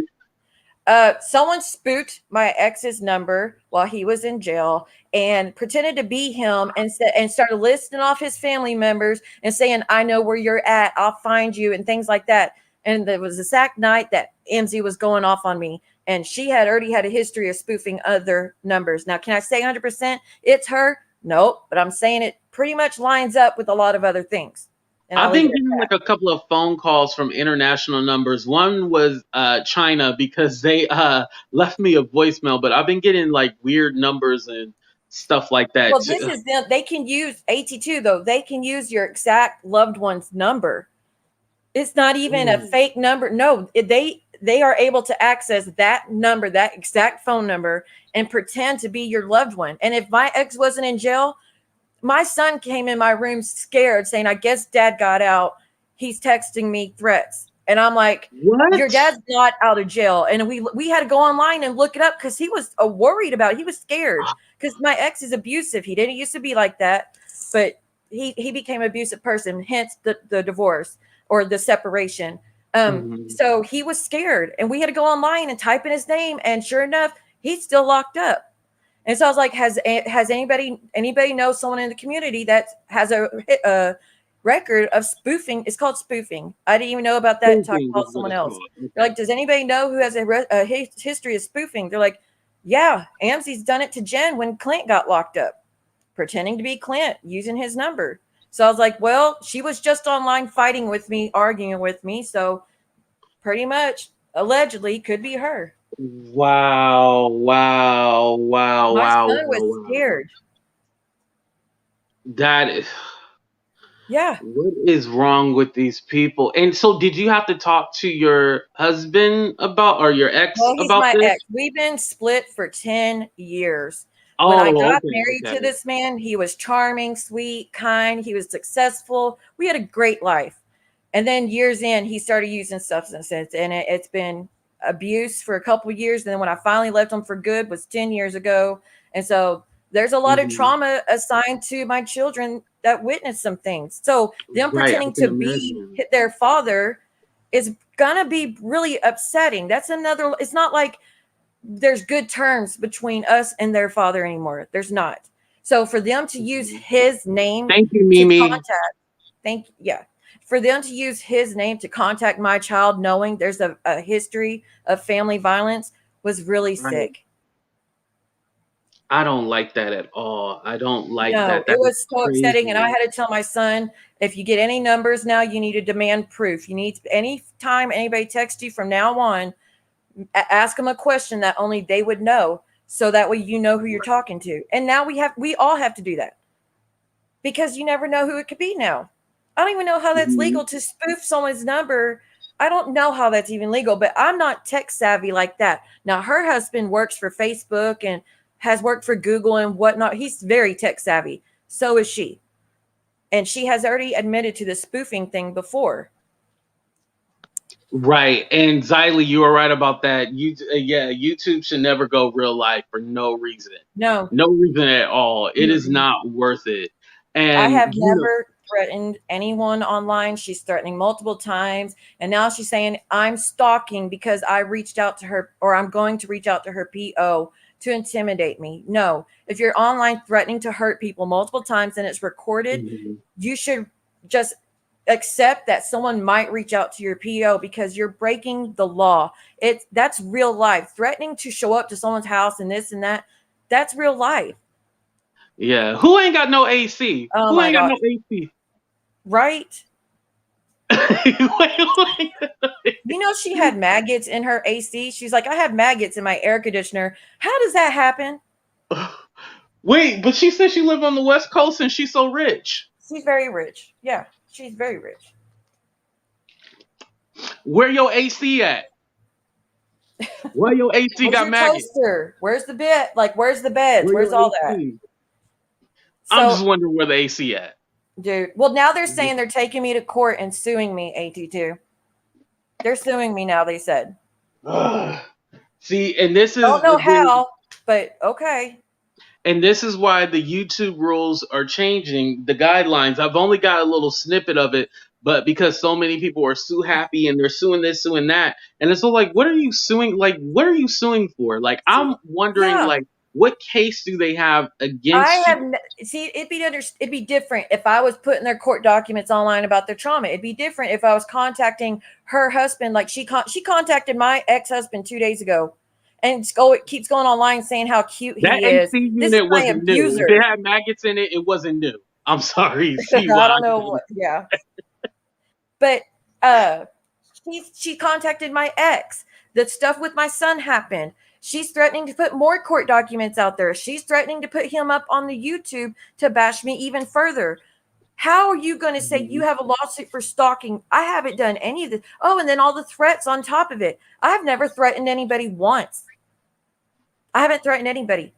Someone spooked my ex's number while he was in jail and pretended to be him and started listing off his family members and saying, I know where you're at. I'll find you and things like that. And there was a exact night that MZ was going off on me. And she had already had a history of spoofing other numbers. Now, can I say 100% it's her? Nope. But I'm saying it pretty much lines up with a lot of other things. I've been getting like a couple of phone calls from international numbers. One was China because they left me a voicemail, but I've been getting like weird numbers and stuff like that. Well, this is them. They can use AT2 though. They can use your exact loved one's number. It's not even a fake number. No, they are able to access that number, that exact phone number, and pretend to be your loved one. And if my ex wasn't in jail, my son came in my room scared, saying, I guess dad got out. He's texting me threats. And I'm like, what? Your dad's not out of jail. And we had to go online and look it up because he was worried about it. He was scared because my ex is abusive. He didn't used to be like that, but he became an abusive person, hence the divorce or the separation. So he was scared. And we had to go online and type in his name. And sure enough, he's still locked up. And so I was like, has anybody know someone in the community that has a record of spoofing? It's called spoofing. I didn't even know about that until I called someone else. Okay. They're like, does anybody know who has a history of spoofing? They're like, yeah, Amzi's done it to Jen when Clint got locked up, pretending to be Clint, using his number. So I was like, well, she was just online fighting with me, arguing with me. So pretty much, allegedly, could be her. Wow. My son was scared. That is... Yeah. What is wrong with these people? And so did you have to talk to your husband about, or your ex about this? Ex. We've been split for 10 years. When I got married to this man, he was charming, sweet, kind. He was successful. We had a great life. And then years in, he started using substances, and it's been abuse for a couple of years. And then when I finally left him for good was 10 years ago. And so there's a lot of trauma assigned to my children that witnessed some things. So them pretending to be their father is going to be really upsetting. That's another, it's not like there's good terms between us and their father anymore. There's not. So for them to use his name to contact, for them to use his name to contact my child, knowing there's a history of family violence, was really sick. I don't like that at all. I don't like that. It was so upsetting. And I had to tell my son, if you get any numbers now, you need to demand proof. You need, anytime anybody texts you from now on, ask them a question that only they would know. So that way you know who you're talking to. And now we all have to do that. Because you never know who it could be now. I don't even know how that's legal to spoof someone's number. I don't know how that's even legal, but I'm not tech savvy like that. Now, her husband works for Facebook and has worked for Google and whatnot. He's very tech savvy. So is she. And she has already admitted to the spoofing thing before. Right. And Xylee, you are right about that. YouTube should never go real life for no reason. No reason at all. It is not worth it. I And have never threatened anyone online. She's threatening multiple times. And now she's saying I'm stalking because I reached out to her, or I'm going to reach out to her PO to intimidate me. No, if you're online threatening to hurt people multiple times and it's recorded, Mhm. you should just accept that someone might reach out to your PO because you're breaking the law. That's real life. Threatening to show up to someone's house and this and that, that's real life. Yeah, who ain't got no AC? Oh Who my ain't got God. no AC? Right? Wait. You know, she had maggots in her AC. She's like, I have maggots in my air conditioner. How does that happen? Wait, but she said she lived on the West Coast and she's so rich. She's very rich. Yeah, she's very rich. Where your AC at? Why your AC Where's got your maggots? toaster? Where's the bed? Like, where's the beds? Where Where's your all that? AC? I'm So, just wondering where the AC at. dude, well, now they're saying they're taking me to court and suing me, AT2. They're suing me now, they said. Ugh. See, and this Don't is know how, but okay. why the YouTube rules are changing the guidelines. I've only got a little snippet of it, but because so many people are so happy and they're suing this, suing that, and it's all like, what are you suing? Like, what are you suing for? Like, I'm wondering, Yeah. like, what case do they have I against you? have see it'd be different if I was putting their court documents online about their trauma. It'd be different if I was contacting her husband, like she contacted my ex-husband 2 days ago, and it keeps going online saying how cute That he is. AC This is unit my wasn't new. If abuser. it had maggots in it, it wasn't new. I'm sorry, I Siwa. don't know what. Yeah, but uh, she contacted my ex. The stuff with my son happened. She's threatening to put more court documents out there. She's threatening to put him up on the YouTube to bash me even further. How are you going to say you have a lawsuit for stalking? I haven't done any of this. Oh, and then all the threats on top of it. I've never threatened anybody once. I haven't threatened anybody.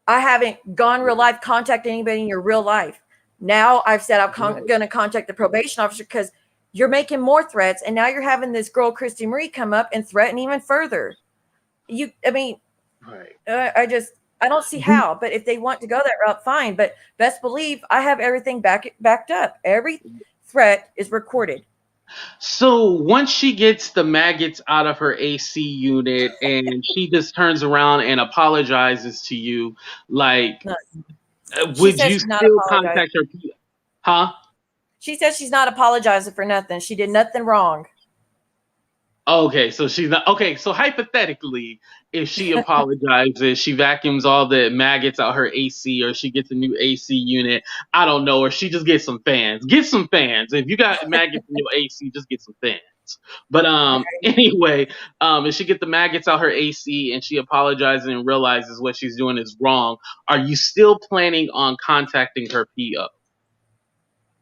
I haven't gone real life, contacted anybody in your real life. Now I've said I'm going to contact the probation officer because you're making more threats. And now you're having this girl, Christy Marie, come up and threaten even further. I mean, Right. I don't see how. But if they want to go that route, fine. But best believe I have everything backed up. Every threat is recorded. So once she gets the maggots out of her AC unit and she just turns around and apologizes to you, like, No, she would says you she's not still apologizing. contact her? Huh? She says she's not apologizing for nothing. She did nothing wrong. Okay, so she's not okay. So hypothetically, if she apologizes, she vacuums all the maggots out her AC, or she gets a new AC unit. I don't know, or she just gets some fans. Get some fans. If you got maggots in your AC, just get some fans. But anyway, if she get the maggots out her AC and she apologizes and realizes what she's doing is wrong, are you still planning on contacting her PO?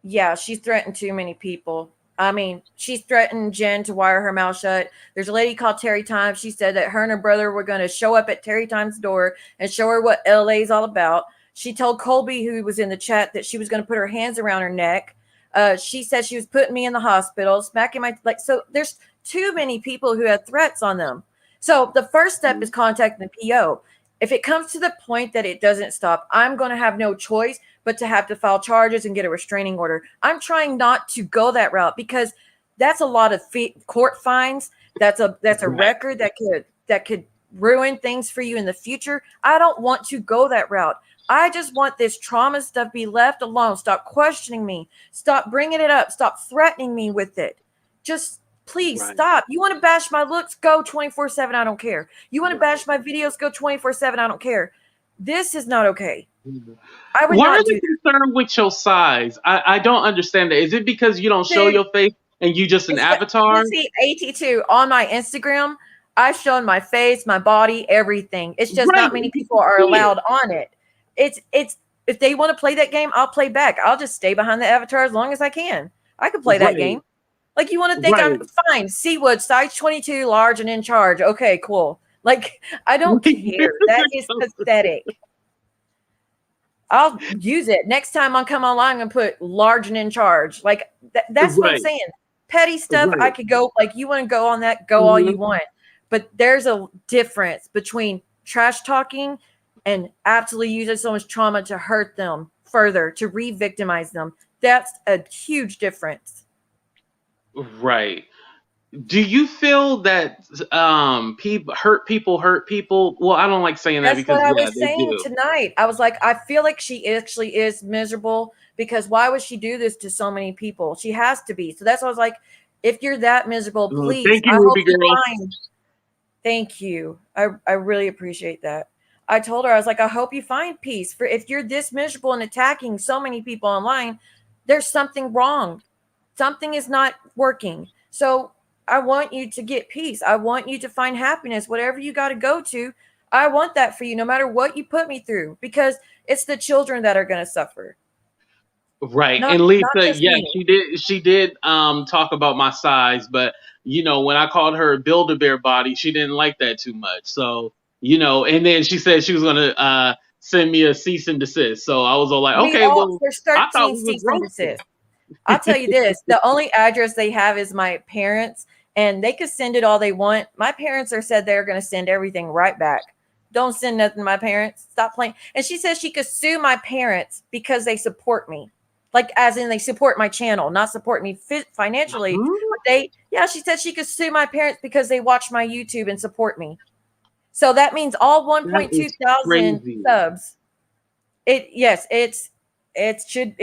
Yeah, she's threatened too many people. I mean, she's threatened Jen to wire her mouth shut. There's a lady called Terry Times. She said that her and her brother were going to show up at Terry Times' door and show her what LA is all about. She told Colby, who was in the chat, that she was going to put her hands around her neck. She said she was putting me in the hospital, smacking my like. So there's too many people who have threats on them. So the first step is contacting the PO. If it comes to the point that it doesn't stop, I'm going to have no choice but to have to file charges and get a restraining order. I'm trying not to go that route because that's a lot of court fines. That's a Right. record that could ruin things for you in the future. I don't want to go that route. I just want this trauma stuff be left alone. Stop questioning me. Stop bringing it up. Stop threatening me with it. Just please Right. stop. You want to bash my looks? Go 24/7. I don't care. You want to bash my videos? Go 24/7. I don't care. This is not okay. I would Why are not do they that. concerned with your size? I don't understand that. Is it because you don't show Dude, your face and you just an avatar? you see AT2 on my Instagram. I've shown my face, my body, everything. It's just Right. not many You people can are see it. allowed on it. It's if they want to play that game, I'll play back. I'll just stay behind the avatar as long as I can. I can play that Right. game. Like you want to think I'm Right. fine. Seawood, size 22, large and in charge. Okay, cool. Like I don't care. That is pathetic. I'll use it next time I come online and put large and in charge. Like that's what I'm Right. saying. Petty stuff, I Right. could go like you want to go on that, go all you Mhm. want. But there's a difference between trash talking and absolutely using someone's trauma to hurt them. further to re-victimize them. That's a huge difference. Right. Do you feel that people hurt people? Well, I don't like saying that That's what because I yeah, was they saying do. tonight. I was like, I feel like she actually is miserable, because why would she do this to so many people? She has to be. So that's why I was like, if you're that miserable, please, Thank you, I hope Ruby you girl. find. Thank you. I really appreciate that. I told her, I was like, I hope you find peace. For if you're this miserable and attacking so many people online, there's something wrong. Something is not working. So I want you to get peace. I want you to find happiness. Whatever you got to go to, I want that for you, no matter what you put me through, because it's the children that are going to suffer, Right. not And not Lisa, just yeah, me. she did talk about my size, but when I called her a Build-A-Bear body, she didn't like that too much. So, and then she said she was gonna send me a cease and desist. So I was all like, We okay, all well, there's I thought 13 we was cease and roasting. desist. I'll tell you this, the only address they have is my parents, and they could send it all they want. My parents are said they're going to send everything right back. Don't send nothing to my parents. Stop playing. And she says she could sue my parents because they support me. Like, as in they support my channel, not support me financially. Huh? But yeah, she said she could sue my parents because they watch my YouTube and support me. So that means all That 1.2 is thousand crazy. subs. It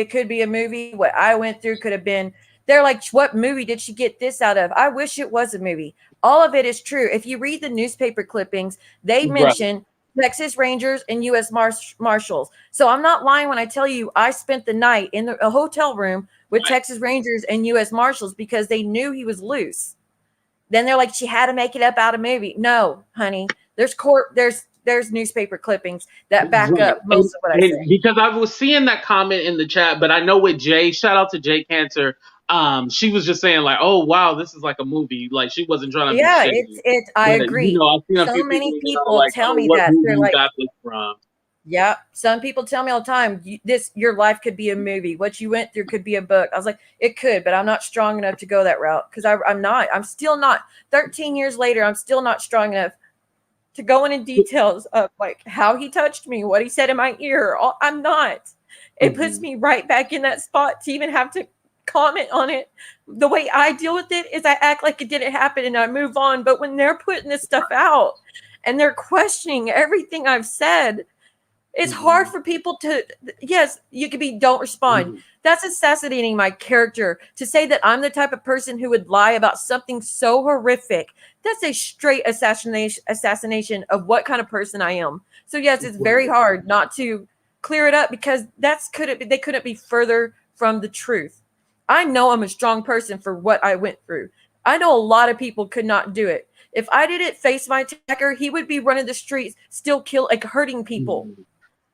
could be a movie. What I went through could have been. They're like, what movie did she get this out of? I wish it was a movie. All of it is true. If you read the newspaper clippings, they Right. mention Texas Rangers and U.S. Marshals. So I'm not lying when I tell you I spent the night in a hotel room with Right. Texas Rangers and U.S. Marshals because they knew he was loose. Then they're like, she had to make it up out of movie. No, honey. There's newspaper clippings that back Right. up most of what I And say. because I was seeing that comment in the chat, but I know with Jay, shout out to Jay Cantor, she was just saying like, "Oh wow, this is like a movie." Like she wasn't trying to be Yeah, shady. I But agree. I've seen a So few many people, people like, tell "Oh, me what that. movie They're you like, got this from?" yeah, some people tell me all the time, your life could be a movie. What you went through could be a book. I was like, it could, but I'm not strong enough to go that route because I'm not. I'm still not. 13 years later, I'm still not strong enough to go into details of like how he touched me, what he said in my ear. I'm not. It puts Mhm. me right back in that spot to even have to comment on it. The way I deal with it is I act like it didn't happen and I move on. But when they're putting this stuff out and they're questioning everything I've said, it's hard Mhm. for people to, yes, you could be, don't respond. Mhm. That's assassinating my character. To say that I'm the type of person who would lie about something so horrific, that's a straight assassination of what kind of person I am. So yes, it's very Right. hard not to clear it up because they couldn't be further from the truth. I know I'm a strong person for what I went through. I know a lot of people could not do it. If I didn't face my attacker, he would be running the streets, still like hurting people. Mhm.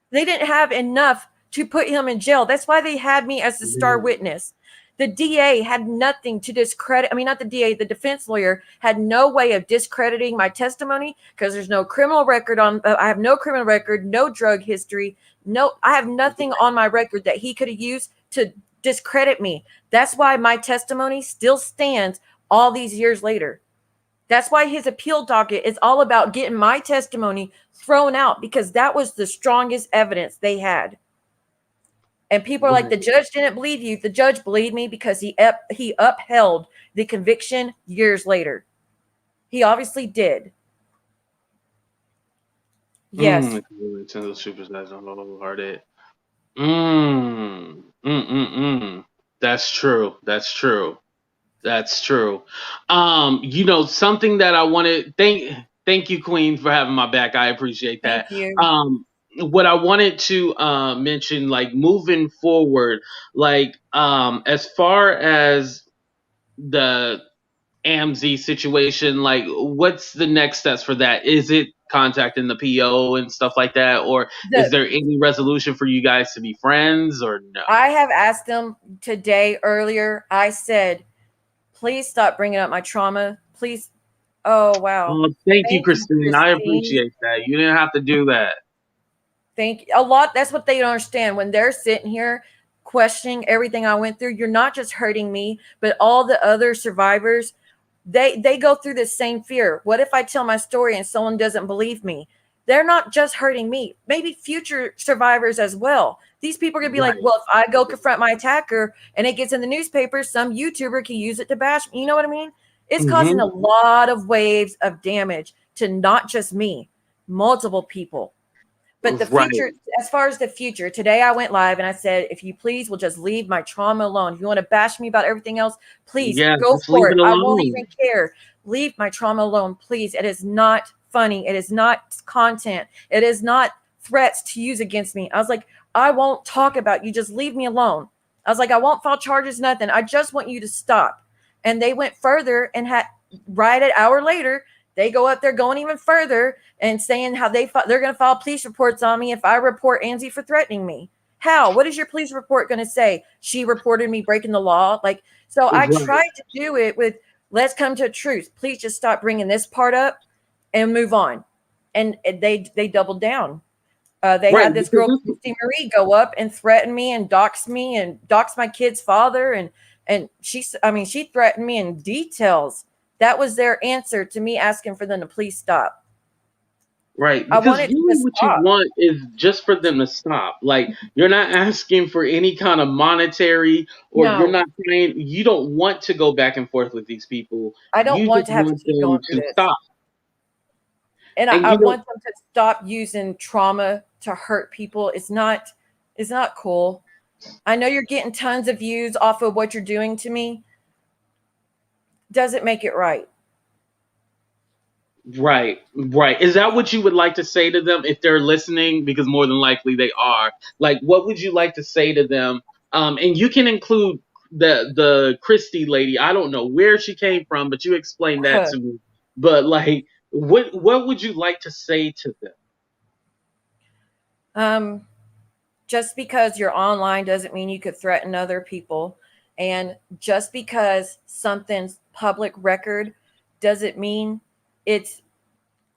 They didn't have enough to put him in jail. That's why they had me as the star Yeah. witness. The DA had nothing to discredit. I mean, not the DA, the defense lawyer had no way of discrediting my testimony because there's no criminal record on. I have no criminal record, no drug history, no. I have nothing on my record that he could have used to discredit me. That's why my testimony still stands all these years later. That's why his appeal docket is all about getting my testimony thrown out because that was the strongest evidence they had. And people are like, Right. the judge didn't believe you. The judge believed me because he upheld the conviction years later. He obviously did. Yes. Nintendo Super Smash Bros. Hearted. Mm. Mm. Mm. Mm. That's true. That's true. That's true. Something that I wanted. Thank you, Queen, for having my back. I appreciate Thank that. you. What I wanted to mention, like moving forward, like as far as the AMZ situation, like what's the next steps for that? Is it contacting the PO and stuff like that, or is The there any resolution for you guys to be friends, or no? I have asked them today earlier. I said, please stop bringing up my trauma. Please. Oh, wow. Oh, thank you, Thank you, Christine. I Christine. appreciate that. You didn't have to do that. Think a lot. That's what they don't understand when they're sitting here questioning everything I went through. You're not just hurting me, but all the other survivors. They go through the same fear. What if I tell my story and someone doesn't believe me? they're not just hurting me, maybe future survivors as well. These people are going to be like, Right. well, if I go confront my attacker and it gets in the newspaper, some YouTuber can use it to bash me. You know what I mean? It's causing Hmm. a lot of waves of damage to not just me, multiple people. But the Right. future, as far as the future, today I went live and I said, if you please will just leave my trauma alone. If you want to bash me about everything else, please Yeah, go just leave for it it. I won't alone. even care. Leave my trauma alone, please. It is not funny. It is not content. It is not threats to use against me. I was like, I won't talk about you. Just leave me alone. I was like, I won't file charges, nothing. I just want you to stop. And they went further and had right an hour later, they go up there going even further and saying how they're going to file police reports on me if I report Angie for threatening me. How? What is your police report going to say? She reported me breaking the law. Like, so I Right. tried to do it with let's come to a truce. Please just stop bringing this part up and move on. And they doubled down. They Right. had this Because girl Christy Marie go up and threaten me and dox my kid's father and she threatened me in details. That was their answer to me asking for them to please stop. right. I Because wanted to really just what you stop. want is just for them to stop. Like you're not asking for any kind of monetary or you're No, not saying you don't want to go back and forth with these people. I don't You want just to have to want keep them going through to this. stop. And And I you know, want them to stop using trauma to hurt people. It's not cool. I know you're getting tons of views off of what you're doing to me. Doesn't make it right. right, right. Is that what you would like to say to them if they're listening? Because more than likely they are. Like, what would you like to say to them? And you can include the Christie lady. I don't know where she came from, but you explained that to me. But like, what would you like to say to them? um, just because you're online doesn't mean you could threaten other people. And just because something's public record doesn't mean it's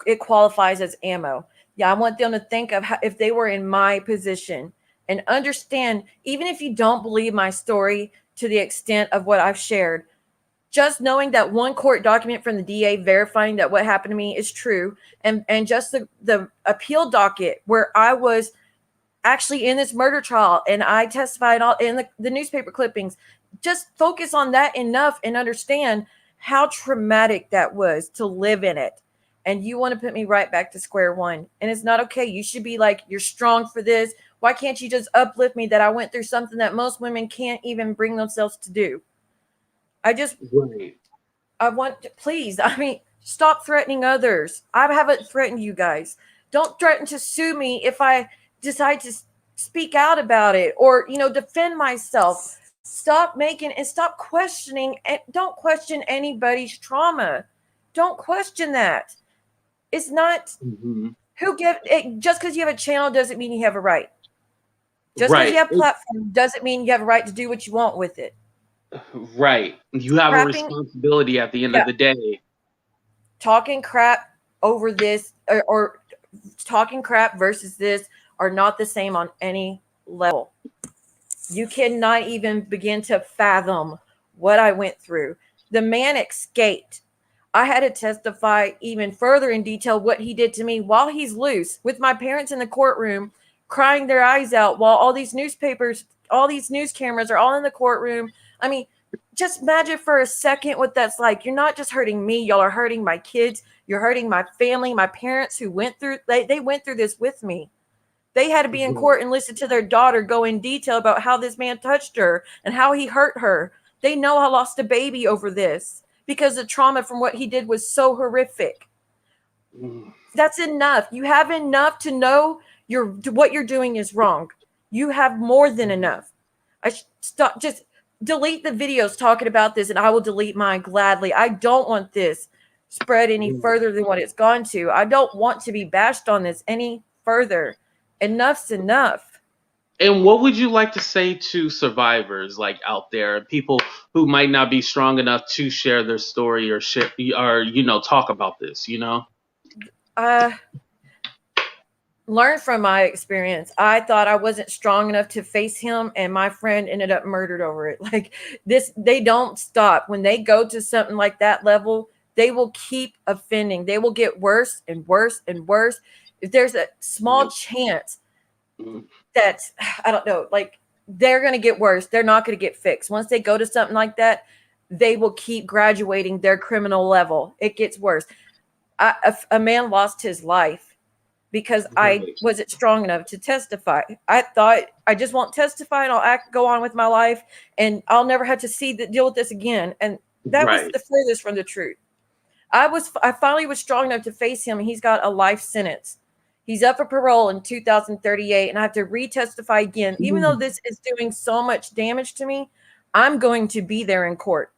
it qualifies as ammo. Yeah, I want them to think of how, if they were in my position and understand, even if you don't believe my story to the extent of what I've shared, just knowing that one court document from the DA verifying that what happened to me is true, and just the appeal docket where I was actually in this murder trial and I testified all in the newspaper clippings. Just focus on that enough and understand how traumatic that was to live in it. And you want to put me right back to square one. And it's not okay. You should be like, you're strong for this. Why can't you just uplift me that I went through something that most women can't even bring themselves to do? I just Right. I want to, please, I mean, stop threatening others. I haven't threatened you guys. Don't threaten to sue me if I decide to speak out about it or, defend myself. Stop making and stop questioning. Don't question anybody's trauma. Don't question that. It's not Hmm. who give it just because you have a channel doesn't mean you have a right. Just because you Right. have a platform doesn't mean you have a right to do what you want with it. Right. You have a Crapping, responsibility at the end of yeah, the day. talking crap over this or talking crap versus this are not the same on any level. You cannot even begin to fathom what I went through. The man escaped. I had to testify even further in detail what he did to me while he's loose with my parents in the courtroom crying their eyes out while all these newspapers, all these news cameras are all in the courtroom. I mean, just imagine for a second what that's like. You're not just hurting me, y'all are hurting my kids. You're hurting my family, my parents who went through they went through this with me. They had to be in Right. court and listen to their daughter go in detail about how this man touched her and how he hurt her. They know I lost a baby over this because the trauma from what he did was so horrific. Mm. That's enough. You have enough to know what you're doing is wrong. You have more than enough. Stop. Just delete the videos talking about this, and I will delete mine gladly. I don't want this spread any further than what it's gone to. I don't want to be bashed on this any further. Enough's enough. And what would you like to say to survivors like out there, people who might not be strong enough to share their story or share or talk about this, Uh, Learn from my experience. I thought I wasn't strong enough to face him, and my friend ended up murdered over it. Like this, they don't stop. When they go to something like that level, they will keep offending. They will get worse and worse and worse. if there's a small chance that, I don't know, like they're going to get worse, they're not going to get fixed. Once they go to something like that, they will keep graduating their criminal level. It gets worse. A man lost his life because I wasn't strong enough to testify. I thought I just won't testify and I'll go on with my life and I'll never have to deal with this again. And that was the furthest from the truth. I finally was strong enough to face him, and he's got a life sentence. He's up for parole in 2038, and I have to retestify again. Even though this is doing so much damage to me, I'm going to be there in court.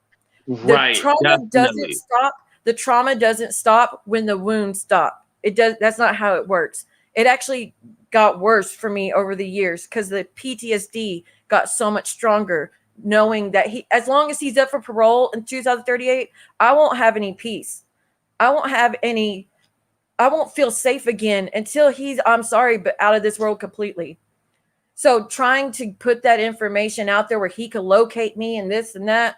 The trauma doesn't stop. The trauma doesn't stop when the wounds stop. It does. That's not how it works. It actually got worse for me over the years because the PTSD got so much stronger, knowing that as long as he's up for parole in 2038, I won't have any peace. I won't feel safe again until he's, I'm sorry, but out of this world completely. So trying to put that information out there where he could locate me and this and that,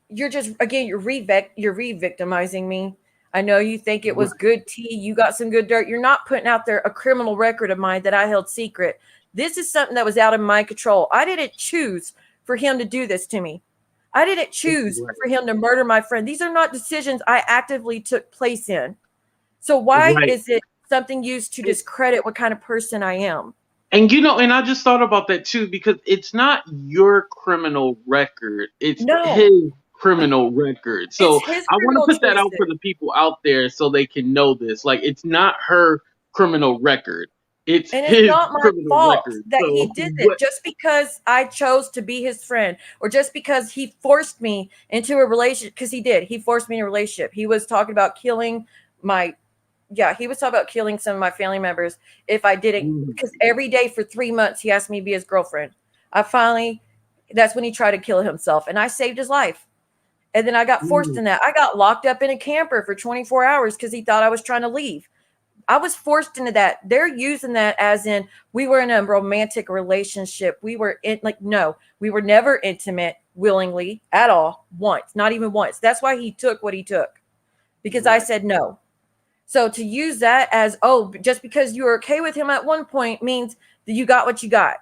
you're re-victimizing me. I know you think it was good tea. You got some good dirt. You're not putting out there a criminal record of mine that I held secret. This is something that was out of my control. I didn't choose for him to do this to me. I didn't choose for him to murder my friend. These are not decisions I actively took place in. So why is it something used to discredit what kind of person I am? And and I just thought about that too, because it's not your criminal record. It's his criminal record. So I want to put that out for the people out there so they can know this. Like, it's not her criminal record. It's not my fault that he did it. Just because I chose to be his friend, or just because he forced me into a relationship, because he forced me in a relationship. He was talking about killing killing some of my family members if I didn't, because every day for 3 months he asked me to be his girlfriend. That's when he tried to kill himself, and I saved his life. And then I got forced in that. I got locked up in a camper for 24 hours because he thought I was trying to leave. I was forced into that. They're using that as in we were in a romantic relationship. We were no, we were never intimate willingly at all. Once, not even once. That's why he took what he took, because I said no. So to use that as, just because you were okay with him at one point means that you got what you got.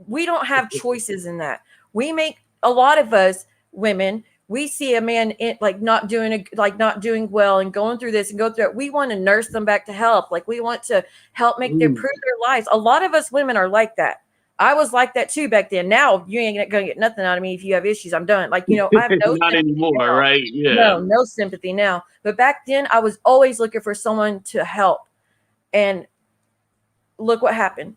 We don't have choices in that. A lot of us women, we see a man not doing well and going through this and go through it. We want to nurse them back to health. Like, we want to help improve their lives. A lot of us women are like that. I was like that too back then. Now you ain't gonna get nothing out of me if you have issues. I'm done. I have no not anymore, now. Right? Yeah. No sympathy now. But back then I was always looking for someone to help. And look what happened.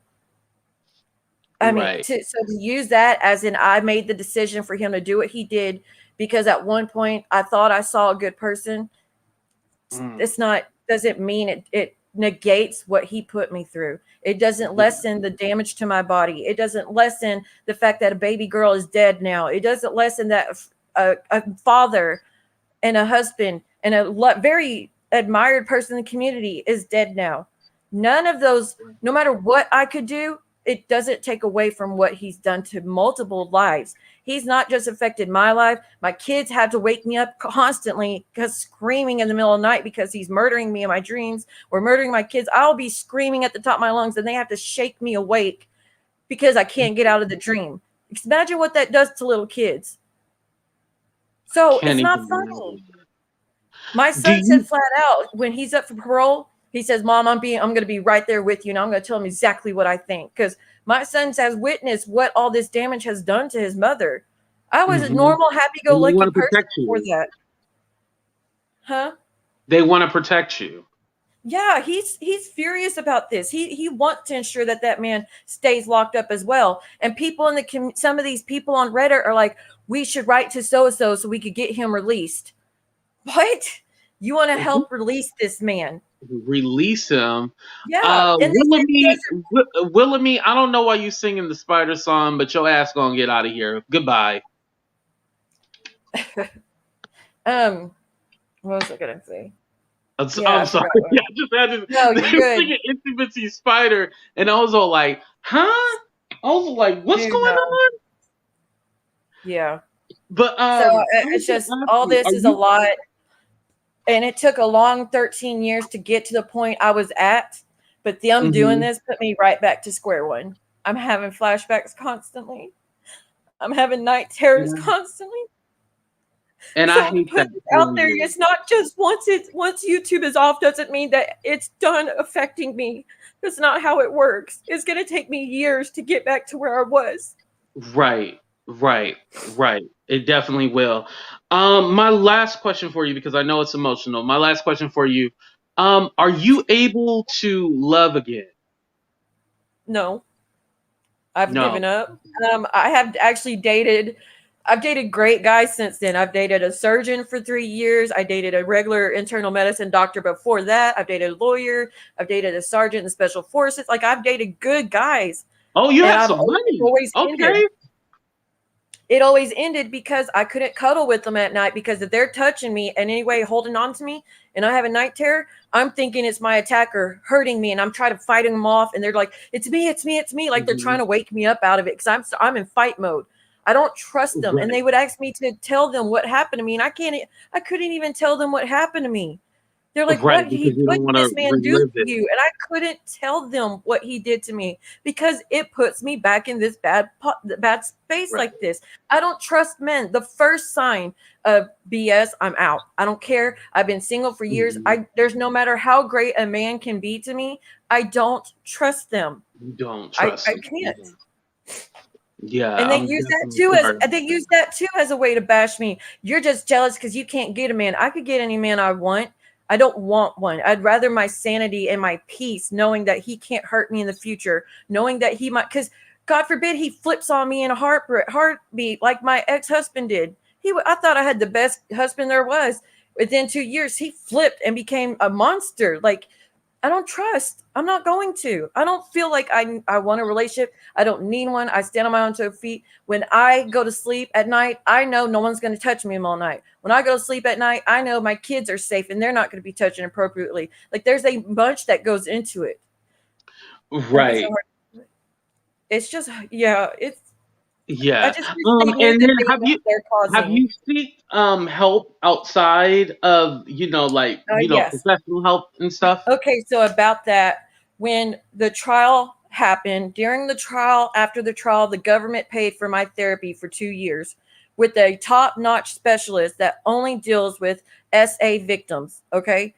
To use that as in I made the decision for him to do what he did, because at one point I thought I saw a good person. Doesn't mean it negates what he put me through. It doesn't lessen the damage to my body. It doesn't lessen the fact that a baby girl is dead now. It doesn't lessen that a father and a husband and a very admired person in the community is dead now. None of those, no matter what I could do, it doesn't take away from what he's done to multiple lives. He's not just affected my life. My kids have to wake me up constantly because screaming in the middle of the night because he's murdering me in my dreams or murdering my kids. I'll be screaming at the top of my lungs and they have to shake me awake because I can't get out of the dream. Imagine what that does to little kids. So it's not funny. My son said flat out when he's up for parole, he says, "Mom, I'm going to be right there with you, and I'm going to tell him exactly what I think." Because my son has witnessed what all this damage has done to his mother. I was a normal, happy-go-lucky person before that. Huh? They want to protect you. Yeah, he's furious about this. He wants to ensure that man stays locked up as well. And people in some of these people on Reddit are like, "We should write to so-and-so so we could get him released." What? You want to help release this man? Release him? Yeah. Willamie, I don't know why you singing the Spider song, but your ass gonna get out of here. Goodbye. What was I gonna say? I'm sorry. Yeah, no, you're good. Singing Intimacy Spider, and I was all like, "Huh?" I was like, "What's going on?" Yeah. But so it's just all this is a lot. And it took a long 13 years to get to the point I was at. But them doing Mm-hmm. this put me right back to square one. I'm having flashbacks constantly. I'm having night terrors Yeah. constantly. And So I I'm hate that putting it for out there. you. It's not just once YouTube is off doesn't mean that it's done affecting me. That's not how it works. It's going to take me years to get back to where I was. Right, right. It definitely will. My last question for you, because I know it's emotional. My last question for you. Are you able to love again? No, I've No. given up. I have actually dated. I've dated great guys since then. I've dated a surgeon for 3 years. I dated a regular internal medicine doctor before that. I've dated a lawyer. I've dated a sergeant in special forces. Like I've dated good guys, Oh, you and have I've some it money. always ended. Okay. It always ended because I couldn't cuddle with them at night because if they're touching me and anyway holding on to me and I have a night terror, I'm thinking it's my attacker hurting me and I'm trying to fight them off and they're like, it's me, it's me, it's me. Like they're trying Hmm. to wake me up out of it because I'm in fight mode. I don't trust them. And Right, they would ask me to tell them what happened to me. And I couldn't even tell them what happened to me. They're like, right, because you what don't want did to this man do to relive it. you? And I couldn't tell them what he did to me because it puts me back in this bad space Right. like this. I don't trust men. The first sign of BS, I'm out. I don't care. I've been single for years. Mhm. There's no matter how great a man can be to me, I don't trust them. You don't I trust them. can't. Mhm. Yeah, And they I'm use that definitely too sorry. as a way to bash me. You're just jealous because you can't get a man. I could get any man I want. I don't want one. I'd rather my sanity and my peace, knowing that he can't hurt me in the future, knowing that he might, because God forbid he flips on me in a heartbeat like my ex-husband did. I thought I had the best husband there was. Within 2 years, he flipped and became a monster. Like I don't trust. I'm not going to. I don't feel like I want a relationship. I don't need one. I stand on my own 2 feet. When I go to sleep at night, I know no one's going to touch me all night. When I go to sleep at night, I know my kids are safe and they're not going to be touched inappropriately. Like there's a bunch that goes into it. And it's so Right. hard. It's just yeah, it's I Yeah. just wish they knew And the then damage they're have causing. you seek help outside of, Yes. professional help and stuff? Okay, so about that, when the trial happened, during the trial, after the trial, the government paid for my therapy for 2 years with a top notch specialist that only deals with SA victims. Okay.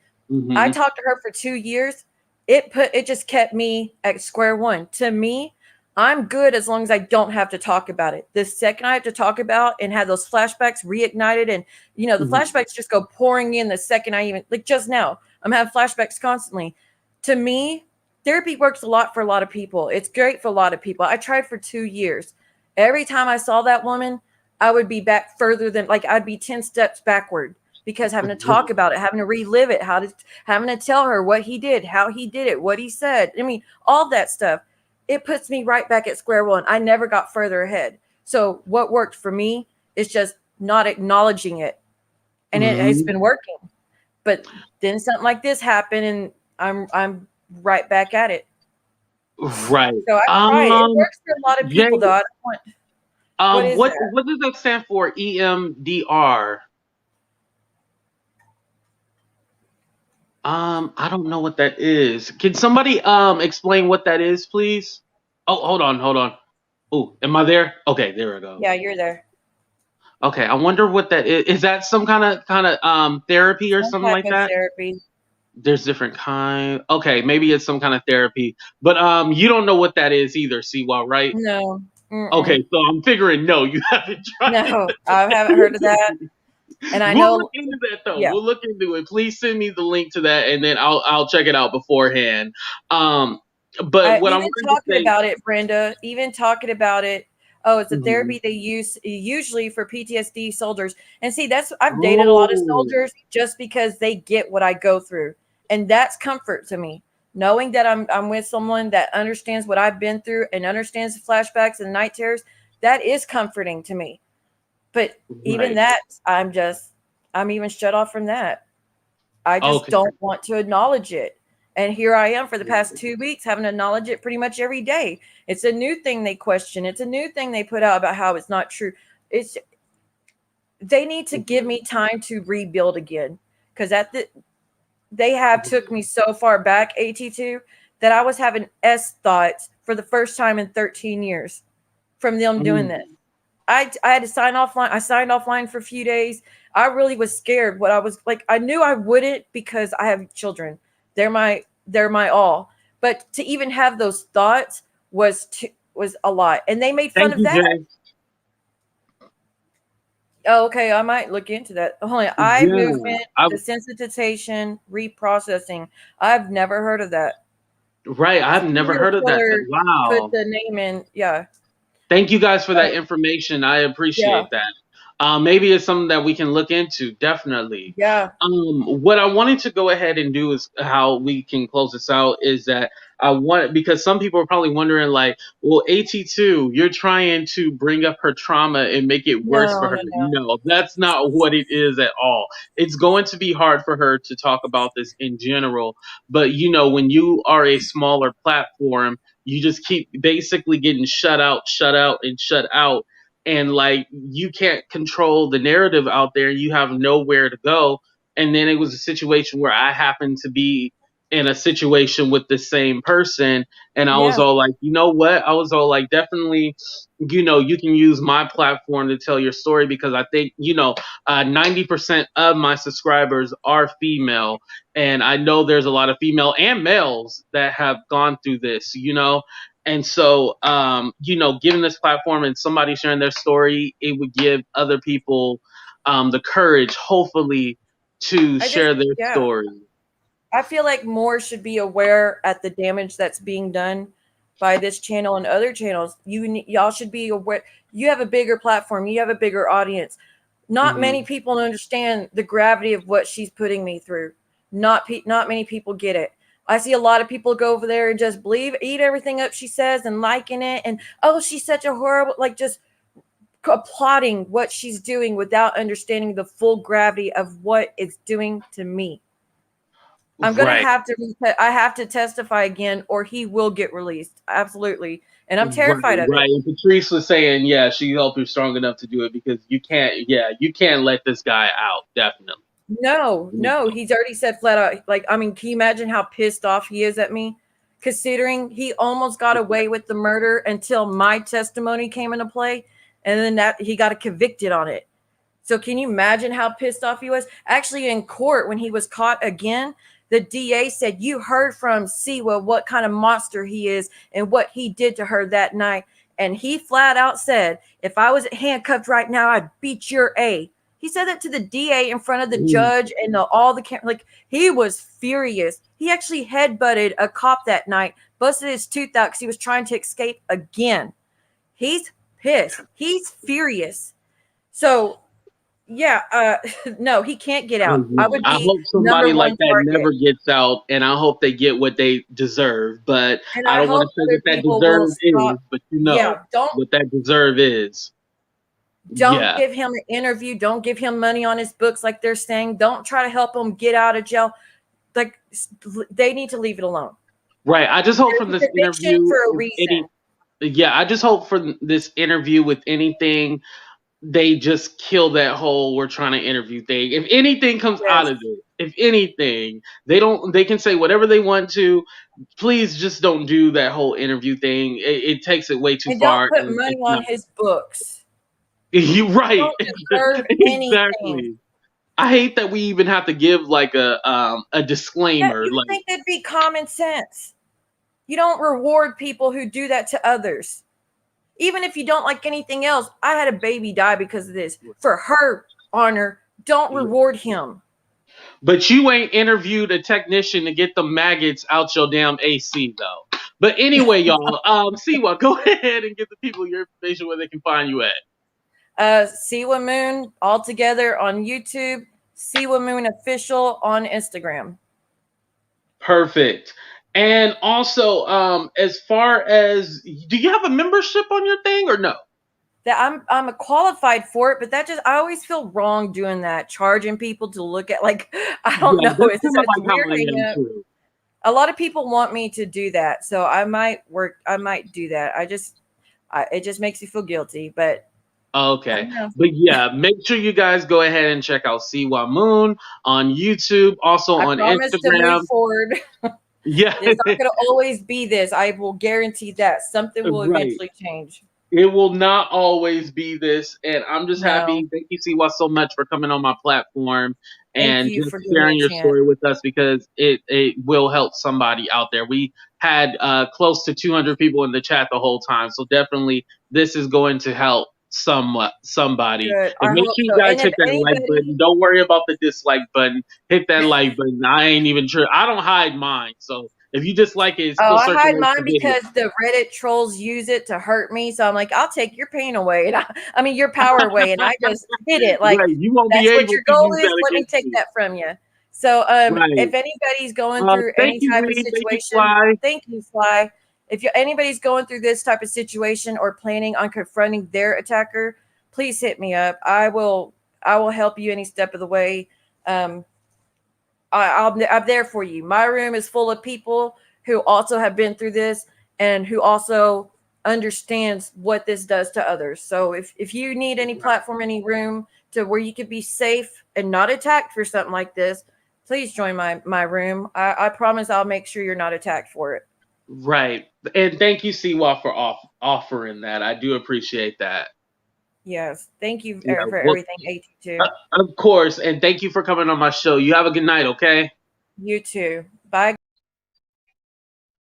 I Hmm. talked to her for 2 years. It just kept me at square one. To me, I'm good as long as I don't have to talk about it. The second I have to talk about and have those flashbacks reignited, and the Hmm. flashbacks just go pouring in the second I even like just now. I'm having flashbacks constantly. To me, therapy works a lot for a lot of people. It's great for a lot of people. I tried for 2 years. Every time I saw that woman, I would be back further than like I'd be 10 steps backward because having to talk about it, having to relive it, having to tell her what he did, how he did it, what he said. I mean, all that stuff. It puts me right back at square one. I never got further ahead. So what worked for me is just not acknowledging it. And it's Hmm. been working. But then something like this happened and I'm right back at it. Right. So I try. It works for a lot of Jay, people though. I don't want, what is that? what does that stand for? EMDR. I don't know what that is. Can somebody explain what that is, please? Oh, hold on. Oh, am I there? Okay, there we go. Yeah, you're there. Okay, I wonder what that is. Is that some kind of therapy or Some something type like of that? therapy. There's different kind. Okay, maybe it's some kind of therapy. But you don't know what that is either, Siwa, right? No. Mm-mm. Okay, so I'm figuring no, you haven't tried. No, I haven't heard of that. And I We'll look know, into that though. yeah. We'll look into it. Please send me the link to that, and then I'll check it out beforehand. Um, but what I Even wanted to talking say. about it, Brenda, even talking about it. Oh, it's a Mhm. therapy they use usually for PTSD soldiers. And see, I've dated a lot of Oh, soldiers just because they get what I go through. And that's comfort to me. Knowing that I'm with someone that understands what I've been through and understands the flashbacks and night terrors, that is comforting to me. But even right. that, I'm even shut off from that. I just Okay. don't want to acknowledge it. And here I am for the past 2 weeks having to acknowledge it pretty much every day. It's a new thing they question. It's a new thing they put out about how it's not true. It's They need to give Right. me time to rebuild again. because they have took me so far back, AT2, that I was having S thoughts for the first time in 13 years from them doing this. I had to sign offline. I signed offline for a few days. I really was scared. What I was like, I knew I wouldn't because I have children. They're my all. But to even have those thoughts was a lot, and they made fun Thank of you, that. Jay. Oh, okay, I might look into that. Hold on. Eye Yeah, movement, I desensitization, reprocessing. I've never heard of that. right. I've never Serial heard of that. killer put Wow. the name in. Yeah. Thank you guys for that Uh, information. I yeah. appreciate that. Maybe it's something that we can look into. Definitely. Yeah. What I wanted to go ahead and do is how we can close this out is that I want because some people are probably wondering like, well, AT2, you're trying to bring up her trauma and make it worse No, for her. no, no. No, that's not what it is at all. It's going to be hard for her to talk about this in general, but when you are a smaller platform, you just keep basically getting shut out, and shut out. And like you can't control the narrative out there, you have nowhere to go. And then it was a situation where I happened to be in a situation with the same person, and I was Yeah. all like, you know what? I was all like, definitely, you can use my platform to tell your story because I think 90% of my subscribers are female, and I know there's a lot of female and males that have gone through this, and so given this platform and somebody sharing their story, it would give other people the courage, hopefully, to I just, share their yeah. story. I feel like more should be aware at the damage that's being done by this channel and other channels. Y'all should be aware. You have a bigger platform. You have a bigger audience. Not Hmm. many people understand the gravity of what she's putting me through. Not many people get it. I see a lot of people go over there and just eat everything up she says and liking it, and oh, she's such a horrible, like, just applauding what she's doing without understanding the full gravity of what it's doing to me. I'm gonna Right. have to. I have to testify again, or he will get released. Absolutely, and I'm Right, terrified of it. right. And Patrice was saying, yeah, she helped you strong enough to do it because you can't let this guy out. Definitely. No, No. no, he's already said flat out. Like, I mean, can you imagine how pissed off he is at me? Considering he almost got away with the murder until my testimony came into play, and then that he got convicted on it. So can you imagine how pissed off he was? Actually, in court, when he was caught again, the DA said, "You heard from Siwa what kind of monster he is and what he did to her that night." And he flat out said, "If I was handcuffed right now, I'd beat your A." He said that to the DA in front of the Mm. judge and all the like. He was furious. He actually headbutted a cop that night, busted his tooth out because he was trying to escape again. He's pissed. He's furious. So yeah, no, he can't get out. I would I be hope number somebody like one that target. never gets out, and I hope they get what they deserve. But And I I don't want hope to say other what that people will deserve is, stop. but Yeah, what that deserve is. don't Yeah. give him an interview. Don't give him money on his books like they're saying. Don't try to help him get out of jail. Like, they need to leave it alone. Right. I just hope from There's a this conviction interview, for a if reason. I just hope for this interview with anything they just kill that whole we're trying to interview thing. If anything comes out Yes. of it, if anything, they can say whatever they want to. Please just don't do that whole interview thing. It takes it way too And don't far, put and money it's on not. his books. You You right. don't deserve anything. Exactly. I hate that we even have to give like a Yeah, disclaimer. you would Like think that'd be common sense. You don't reward people who do that to others. Even if you don't like anything else, I had a baby die because of this. For her honor, don't reward him. but you ain't interviewed a technician to get the maggots out your damn AC though. But anyway, y'all, Siwa, go ahead and give the people your information where they can find you at. Siwa Moon all together on YouTube, Siwa Moon official on Instagram. Perfect. And also, as far as do you have a membership on your thing or no? That I'm qualified for it, but that just, I always feel wrong doing that, charging people to look at, like, I don't Yeah, know. that's It's kind of such like how weird I hang am up. too. A lot of people want me to do that, so I might do that. It just makes me feel guilty, but Okay. I know. But yeah, make sure you guys go ahead and check out Siwa Moon on YouTube, also I on promise to move Instagram. forward. Yeah, It's not going to always be this. I will guarantee that something will right. eventually change. It will not always be this, and I'm just No, happy. Thank you, Siwa, so much for coming on my platform thank and you just for giving me sharing a your chance. story with us because it will help somebody out there. We had close to 200 people in the chat the whole time, so definitely this is going to help somebody. Good. And I make hope sure you so. guys And if hit that like anybody, button. Don't worry about the dislike button. Hit that like button. I ain't even sure. I don't hide mine, so if you dislike it, it oh, still I hide circulates mine the video. because the Reddit trolls use it to hurt me. So I'm like, I'll take your pain away, and I mean your power away, and I just hit it. Like Right, you won't be that's what able your to goal use is. that Let me against take me. that from you. So, Right. if anybody's going through Thank any you, type of Reed. Thank you, situation, Fly. thank you, Fly. If anybody's going through this type of situation or planning on confronting their attacker, please hit me up. I will. I will help you any step of the way. Um, I'm there for you. My room is full of people who also have been through this and who also understands what this does to others. So if you need any platform, any room to where you could be safe and not attacked for something like this, please join my room. I promise I'll make sure you're not attacked for it. Right. And thank you, Siwa, for offering that. I do appreciate that. Yes. Thank you Yeah. for Well, everything, AT2. of course. And thank you for coming on my show. You have a good night, okay? You too. Bye.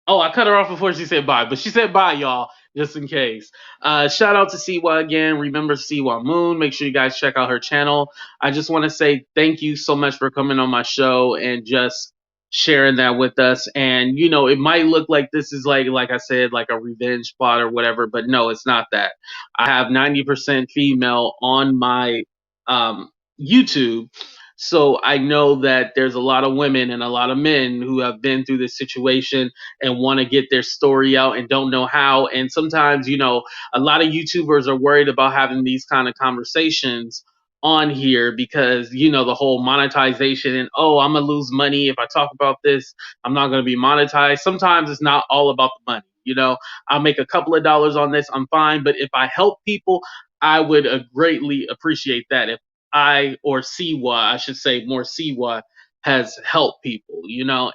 Oh, I cut her off before she said bye, but she said bye, y'all, just in case. Shout out to Siwa again. Remember Siwa Moon. Make sure you guys check out her channel. I just want to say thank you so much for coming on my show and just sharing that with us. And it might look like this is like I said, like a revenge plot or whatever, but no, it's not that. I have 90% female on my YouTube. So I know that there's a lot of women and a lot of men who have been through this situation and want to get their story out and don't know how. And sometimes, a lot of YouTubers are worried about having these kind of conversations on here because, the whole monetization and, oh, I'm going to lose money if I talk about this. I'm not going to be monetized. Sometimes it's not all about the money. I'll make a couple of dollars on this. I'm fine. But if I help people, I would greatly appreciate that. If or Siwa, I should say more Siwa has helped people,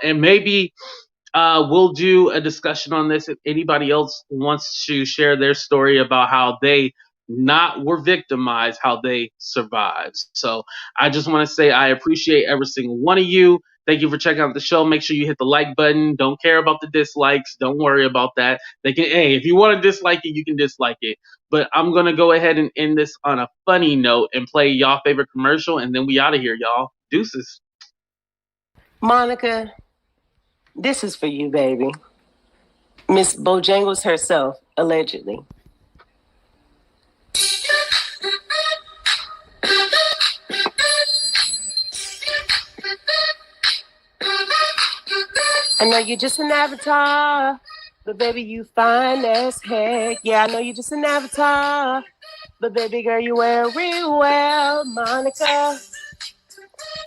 and maybe we'll do a discussion on this if anybody else wants to share their story about how they not were victimized, how they survived. So I just want to say I appreciate every single one of you. Thank you for checking out the show. Make sure you hit the like button. Don't care about the dislikes. Don't worry about that. Hey, if you want to dislike it, you can dislike it. But I'm gonna go ahead and end this on a funny note and play y'all favorite commercial, and then we out of here, y'all. Deuces. Monica, this is for you, baby. Miss Bojangles herself, allegedly. I know you're just an avatar, but baby, you fine as heck. Yeah, I know you're just an avatar, but baby girl, you wear it real well, Monica.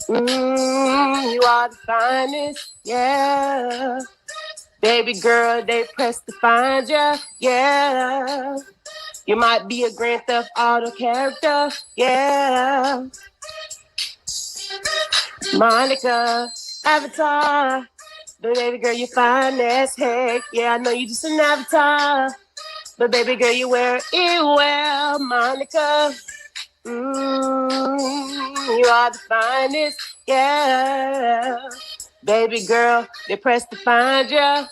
You are the finest, yeah. Baby girl, they press to find ya, yeah. You might be a Grand Theft Auto character, yeah. Monica, Avatar. But baby girl, you fine as heck. Yeah, I know you just an avatar. But baby girl, you wear it well, Monica. You are the finest, yeah. Baby girl, they press to find ya.